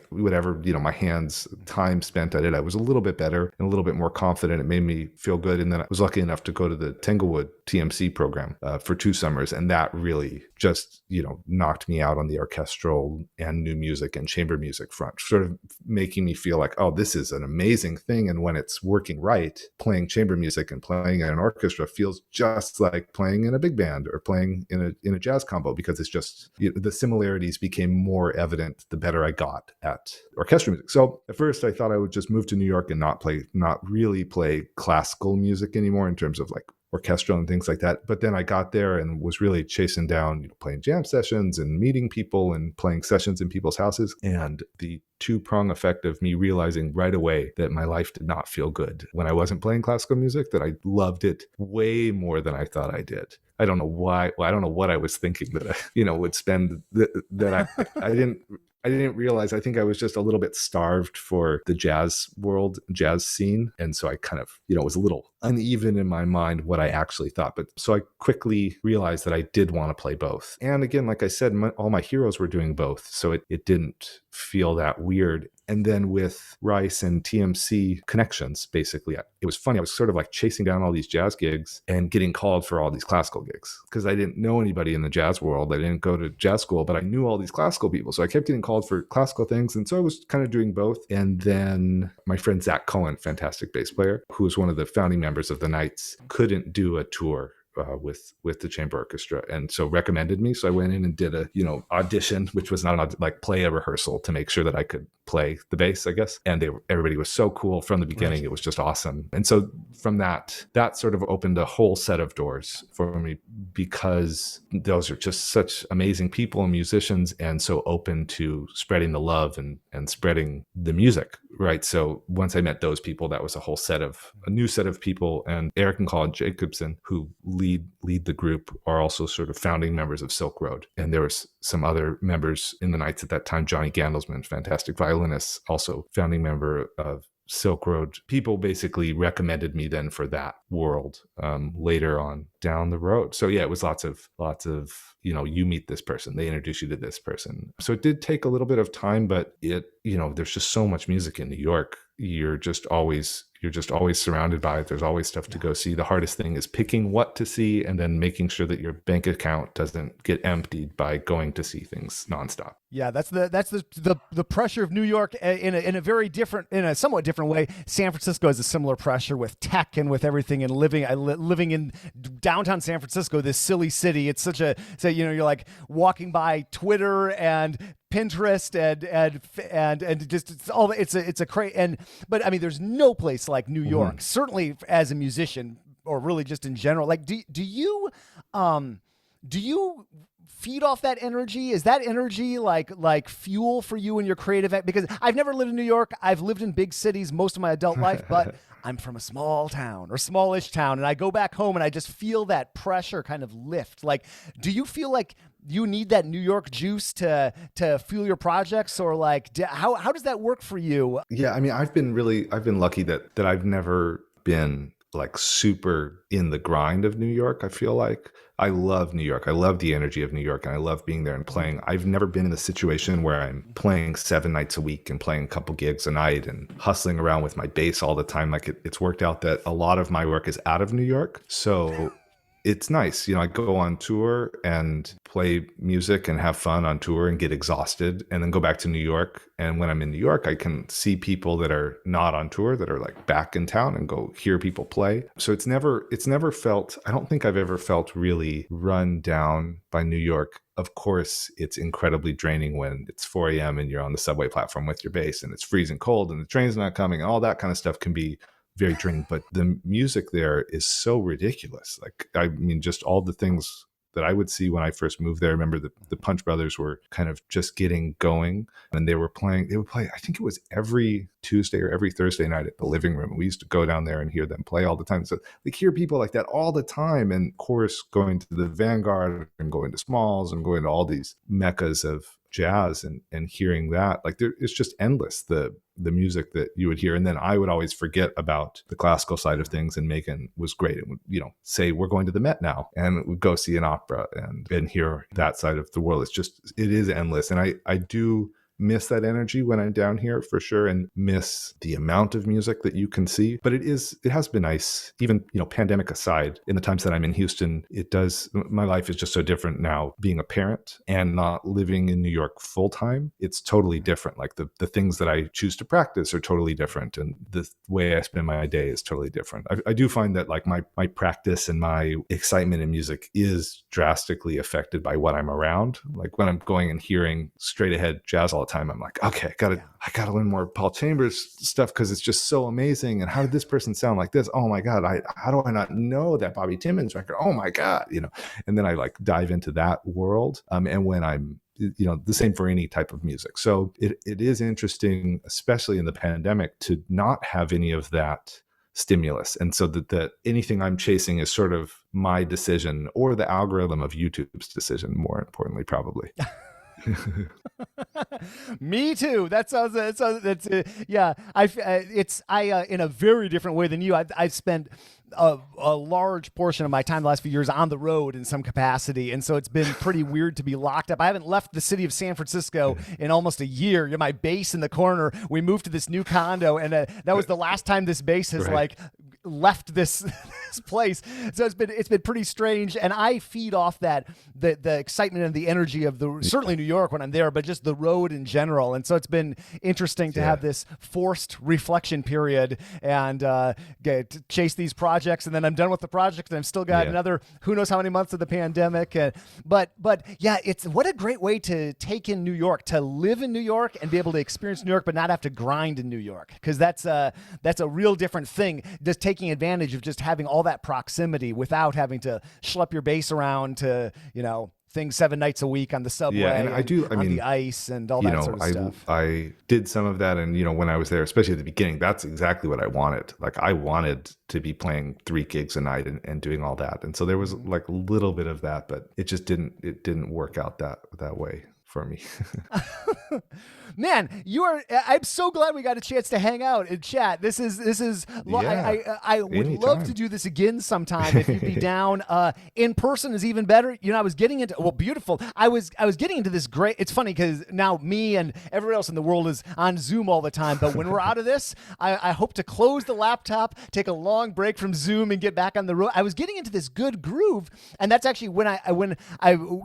hands, time spent at it, I was a little bit better and a little bit more confident. It made me feel good. And then I was lucky enough to go to the Tanglewood TMC program for 2 summers. And that really just, knocked me out on the orchestral and new music and chamber music front, sort of making me feel like, oh, this is an amazing thing. And when it's working right, playing chamber music and playing in an orchestra feels just like playing in a big band or playing in a jazz combo, because it's just, the similarities became more evident the better I got at orchestral music. So at first I thought I would just move to New York and not really play classical music anymore in terms of like orchestral and things like that. But then I got there and was really chasing down, playing jam sessions and meeting people and playing sessions in people's houses. And the 2-prong effect of me realizing right away that my life did not feel good when I wasn't playing classical music, that I loved it way more than I thought I did. I don't know why. Well, I don't know what I was thinking that I, would spend I didn't realize. I think I was just a little bit starved for the jazz scene. And so I kind of, was a little uneven in my mind what I actually thought. But so I quickly realized that I did want to play both. And again, like I said, all my heroes were doing both. So it didn't feel that weird. And then with Rice and TMC connections, basically, it was funny. I was sort of like chasing down all these jazz gigs and getting called for all these classical gigs because I didn't know anybody in the jazz world. I didn't go to jazz school, but I knew all these classical people. So I kept getting called for classical things. And so I was kind of doing both. And then my friend Zach Cohen, fantastic bass player, who was one of the founding members of the Knights, couldn't do a tour with the chamber orchestra, and so recommended me. So I went in and did a audition, which was not play a rehearsal to make sure that I could play the bass, I guess. And everybody was so cool from the beginning. Right. It was just awesome. And so from that sort of opened a whole set of doors for me, because those are just such amazing people and musicians, and so open to spreading the love and spreading the music. Right. So once I met those people, that was a new set of people. And Eric and Colin Jacobson, who lead the group, are also sort of founding members of Silkroad. And there was some other members in the Knights at that time. Johnny Gandelsman, fantastic violinist, also founding member of Silkroad. People basically recommended me then for that world later on down the road. So yeah, it was lots of you meet this person, they introduce you to this person. So it did take a little bit of time, but there's just so much music in New York. You're just always surrounded by it. There's always stuff to go see. The hardest thing is picking what to see and then making sure that your bank account doesn't get emptied by going to see things nonstop. Yeah, that's the pressure of New York in a somewhat different way. San Francisco has a similar pressure with tech and with everything, and living in downtown San Francisco, this silly city. It's you're like walking by Twitter and Pinterest and just it's a crazy. But I mean, there's no place like New York. Certainly as a musician, or really just in general. Like, do you feed off that energy? Is that energy like fuel for you in your creative act? Because I've never lived in New York. I've lived in big cities most of my adult life, but I'm from a small town or smallish town, and I go back home and I just feel that pressure kind of lift. Like, do you feel like you need that New York juice to fuel your projects, or like how does that work for you? Yeah, I mean, I've been lucky that I've never been like super in the grind of New York. I feel like I love New York. I love the energy of New York, and I love being there and playing. I've never been in a situation where I'm playing 7 nights a week and playing a couple gigs a night and hustling around with my bass all the time. Like it's worked out that a lot of my work is out of New York. So it's nice. I go on tour and play music and have fun on tour and get exhausted and then go back to New York. And when I'm in New York, I can see people that are not on tour, that are like back in town, and go hear people play. So it's never felt, I don't think I've ever felt really run down by New York. Of course, it's incredibly draining when it's 4 a.m. and you're on the subway platform with your bass and it's freezing cold and the train's not coming, and all that kind of stuff can be very draining. But the music there is so ridiculous. Like, I mean, just all the things that I would see when I first moved there. I remember the Punch Brothers were kind of just getting going, and they would play, I think it was every Tuesday or every Thursday night at the Living Room. We used to go down there and hear them play all the time. So like, hear people like that all the time. And of course, going to the Vanguard and going to Smalls and going to all these meccas of jazz and hearing that, like, it's just endless, the music that you would hear. And then I would always forget about the classical side of things, and Megan was great. It would, say, we're going to the Met now, and we'd go see an opera and hear that side of the world. It is endless. And I do miss that energy when I'm down here for sure, and miss the amount of music that you can see. But it has been nice, even, pandemic aside, in the times that I'm in Houston, my life is just so different now, being a parent and not living in New York full time. It's totally different. Like the things that I choose to practice are totally different, and the way I spend my day is totally different. I do find that like my practice and my excitement in music is drastically affected by what I'm around. Like when I'm going and hearing straight ahead jazz all the time, I'm like, okay, I gotta learn more Paul Chambers stuff, because it's just so amazing. And how did this person sound like this? Oh my God, how do I not know that Bobby Timmons record? Oh my God, and then I like dive into that world. And when I'm, the same for any type of music. So it is interesting, especially in the pandemic, to not have any of that stimulus. And so that anything I'm chasing is sort of my decision, or the algorithm of YouTube's decision, more importantly, probably. Me too. That's yeah. I in a very different way than you. I've spent a large portion of my time the last few years on the road in some capacity, and so it's been pretty weird to be locked up. I haven't left the city of San Francisco in almost a year. You're my bass in the corner. We moved to this new condo, and that was the last time this bass has like left this place. So it's been pretty strange, and I feed off that the excitement and the energy of certainly New York when I'm there, but just the road in general. And so it's been interesting to have this forced reflection period and to chase these projects, and then I'm done with the project, and I've still got another who knows how many months of the pandemic. But yeah, it's what a great way to take in New York, to live in New York and be able to experience New York, but not have to grind in New York, because that's a real different thing. Just taking advantage of just having all that proximity without having to schlep your bass around to, things 7 nights a week on the subway, and I mean, the ice and all that sort of stuff. I did some of that, and when I was there, especially at the beginning, that's exactly what I wanted. Like, I wanted to be playing 3 gigs a night and doing all that. And so there was like a little bit of that, but it just didn't work out that way for me. Man, I'm so glad we got a chance to hang out and chat. This is I would love to do this again sometime if you'd be down. In person is even better. I was getting into, beautiful. I was getting into this great, it's funny because now me and everyone else in the world is on Zoom all the time, but when we're out of this, I hope to close the laptop, take a long break from Zoom, and get back on the road. I was getting into this good groove, and that's actually when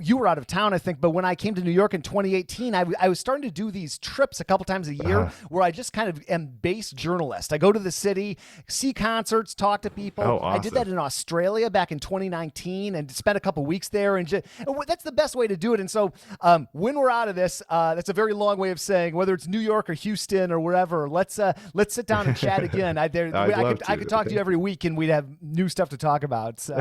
you were out of town, I think, but when I came to New York in 2018, I was starting to do these trips a couple times a year where I just kind of am bass journalist. I go to the city, see concerts, talk to people. Oh, awesome. I did that in Australia back in 2019 and spent a couple weeks there, and that's the best way to do it. And so when we're out of this, that's a very long way of saying whether it's New York or Houston or wherever, let's sit down and chat again. I could talk to you every week, and we'd have new stuff to talk about. So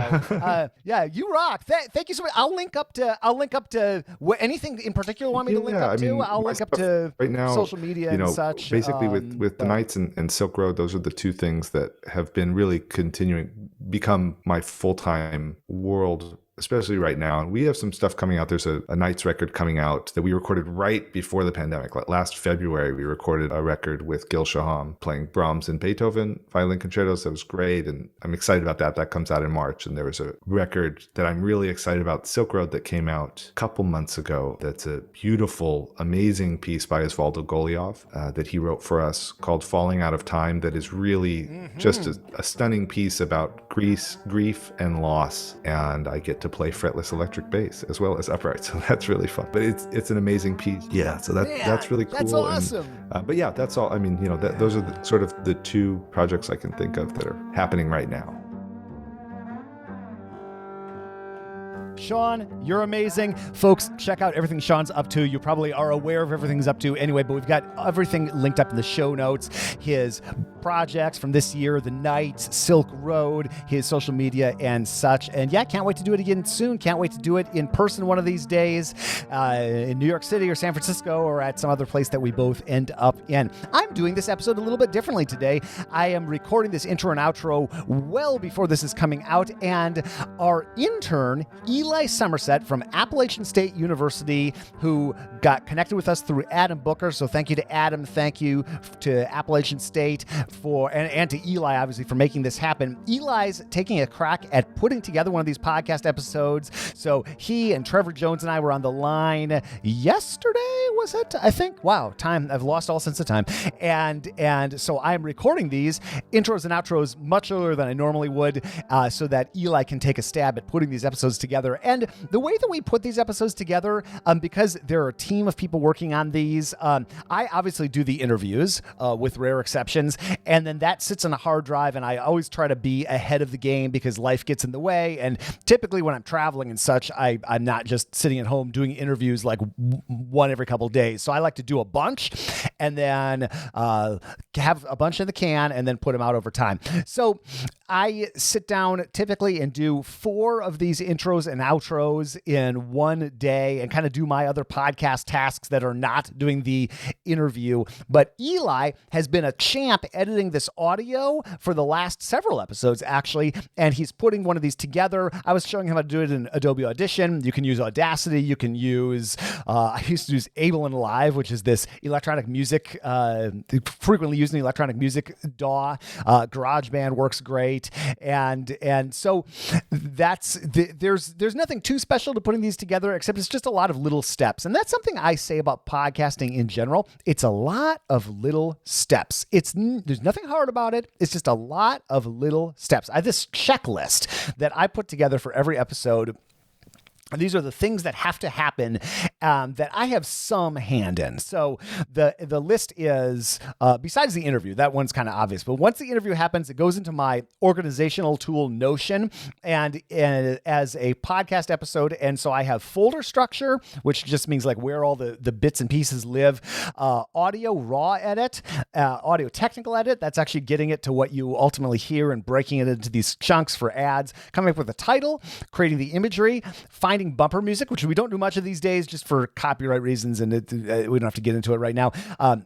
yeah, you rock. Thank you so much. I'll link up to anything in particular you want me to link up to. I'll link up to right now, social media and such. Basically, with the Nights and Silkroad, those are the two things that have been really become my full-time world especially right now. And we have some stuff coming out. There's a Nights record coming out that we recorded right before the pandemic. Like last February, we recorded a record with Gil Shaham playing Brahms and Beethoven violin concertos. That was great. And I'm excited about that. That comes out in March. And there was a record that I'm really excited about, Silkroad, that came out a couple months ago. That's a beautiful, amazing piece by Osvaldo Goliov that he wrote for us called Falling Out of Time, that is really just a stunning piece about grief and loss. And I get to play fretless electric bass as well as upright. So that's really fun. But it's an amazing piece. Yeah, so that's really cool. That's awesome. And, but yeah, that's all. I mean, those are sort of the two projects I can think of that are happening right now. Shawn, you're amazing. Folks, check out everything Shawn's up to. You probably are aware of everything he's up to anyway, but we've got everything linked up in the show notes. His projects from this year, the Nights, Silkroad, his social media and such. And yeah, can't wait to do it again soon. Can't wait to do it in person one of these days in New York City or San Francisco or at some other place that we both end up in. I'm doing this episode a little bit differently today. I am recording this intro and outro well before this is coming out, and our intern, Eli Somerset from Appalachian State University, who got connected with us through Adam Booker. So thank you to Adam. Thank you to Appalachian State and to Eli, obviously, for making this happen. Eli's taking a crack at putting together one of these podcast episodes. So he and Trevor Jones and I were on the line yesterday, was it? I think. Wow, time. I've lost all sense of time. And so I'm recording these intros and outros much earlier than I normally would, so that Eli can take a stab at putting these episodes together. And the way that we put these episodes together, because there are a team of people working on these, I obviously do the interviews with rare exceptions, and then that sits on a hard drive, and I always try to be ahead of the game because life gets in the way. And typically when I'm traveling and such, I'm not just sitting at home doing interviews like one every couple of days. So I like to do a bunch and then have a bunch in the can and then put them out over time. So I sit down typically and do 4 of these intros and outros in one day and kind of do my other podcast tasks that are not doing the interview. But Eli has been a champ editing this audio for the last several episodes, actually, and he's putting one of these together. I was showing him how to do it in Adobe Audition. You can use Audacity. You can use, I used to use Ableton Live, which is this electronic music, frequently used in electronic music DAW. GarageBand works great. And so there's nothing too special to putting these together, except it's just a lot of little steps. And that's something I say about podcasting in general. It's a lot of little steps. There's nothing hard about it. It's just a lot of little steps. I have this checklist that I put together for every episode. These are the things that have to happen that I have some hand in. So the list is, besides the interview, that one's kind of obvious. But once the interview happens, it goes into my organizational tool, Notion, and as a podcast episode. And so I have folder structure, which just means like where all the bits and pieces live. Audio raw edit, audio technical edit. That's actually getting it to what you ultimately hear and breaking it into these chunks for ads. Coming up with a title, creating the imagery, finding bumper music, which we don't do much of these days just for copyright reasons, and we don't have to get into it right now.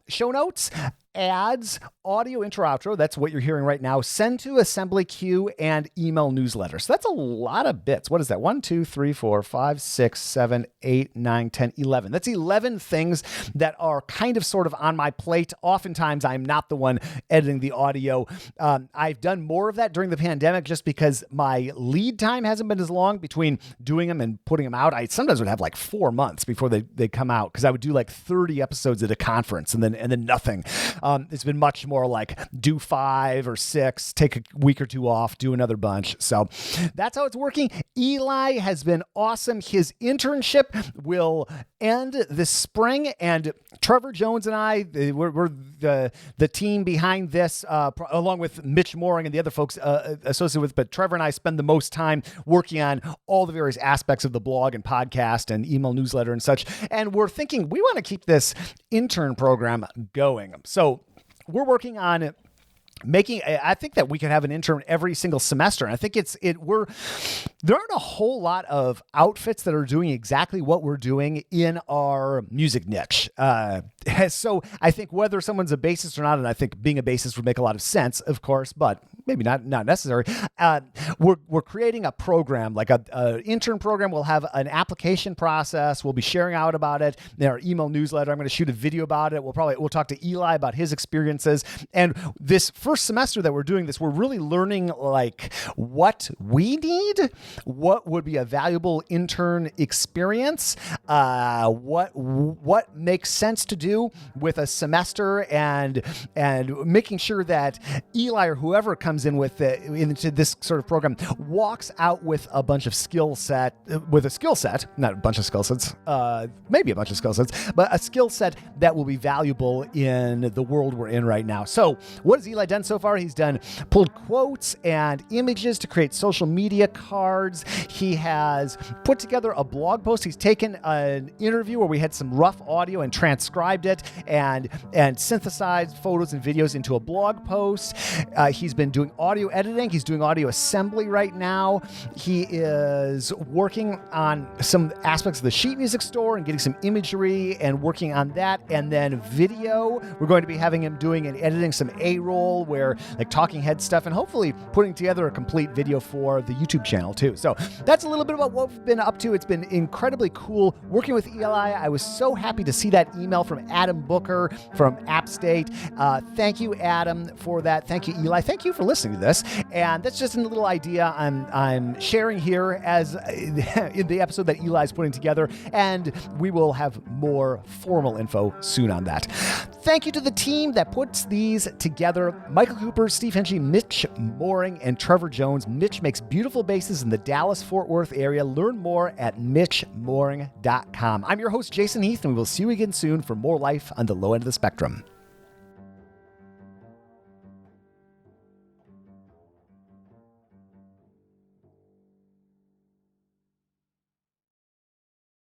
Show notes, ads, audio intro outro, that's what you're hearing right now, send to assembly queue, and email newsletter. So that's a lot of bits. What is that? 1, 2, 3, 4, 5, 6, 7, 8, 9, 10, 11. That's 11 things that are kind of sort of on my plate. Oftentimes I'm not the one editing the audio. I've done more of that during the pandemic just because my lead time hasn't been as long between doing them and putting them out. I sometimes would have like 4 months before they come out, because I would do like 30 episodes at a conference and then nothing. It's been much more like do 5 or 6, take a week or 2 off, do another bunch. So that's how it's working. Eli has been awesome. His internship will end this spring, and Trevor Jones and I, we're the team behind this, along with Mitch Mooring and the other folks associated with. But Trevor and I spend the most time working on all the various aspects of the blog and podcast and email newsletter and such. And we're thinking we want to keep this intern program going. So we're working on I think that we could have an intern every single semester. And I think there aren't a whole lot of outfits that are doing exactly what we're doing in our music niche. So I think whether someone's a bassist or not, and I think being a bassist would make a lot of sense, of course, but maybe not necessary. We're creating a program, like a intern program. We'll have an application process. We'll be sharing out about it in our email newsletter. I'm going to shoot a video about it. We'll talk to Eli about his experiences. And this first semester that we're doing this, we're really learning like what we need, what would be a valuable intern experience, what makes sense to do with a semester, and making sure that Eli or whoever comes in into this sort of program walks out with a bunch of skill set, not a bunch of skill sets, maybe a bunch of skill sets, but a skill set that will be valuable in the world we're in right now. So what has Eli done so far? He's pulled quotes and images to create social media cards. He has put together a blog post. He's taken an interview where we had some rough audio and transcribed it and synthesized photos and videos into a blog post. He's been doing audio editing. He's doing audio assembly right now. He is working on some aspects of the sheet music store and getting some imagery and working on that. And then video, we're going to be having him doing and editing some A-roll, where like talking head stuff, and hopefully putting together a complete video for the YouTube channel too. So that's a little bit about what we've been up to. It's been incredibly cool working with Eli. I was so happy to see that email from Adam Booker from App State. Thank you, Adam, for that. Thank you, Eli. Thank you for listening to this. And that's just a little idea I'm sharing here as in the episode that Eli's putting together, and we will have more formal info soon on that. Thank you to the team that puts these together: Michael Cooper, Steve Henchy, Mitch Mooring, and Trevor Jones. Mitch makes beautiful basses in the Dallas-Fort Worth area. Learn more at mitchmooring.com. I'm your host, Jason Heath, and we will see you again soon for more life on the low end of the spectrum.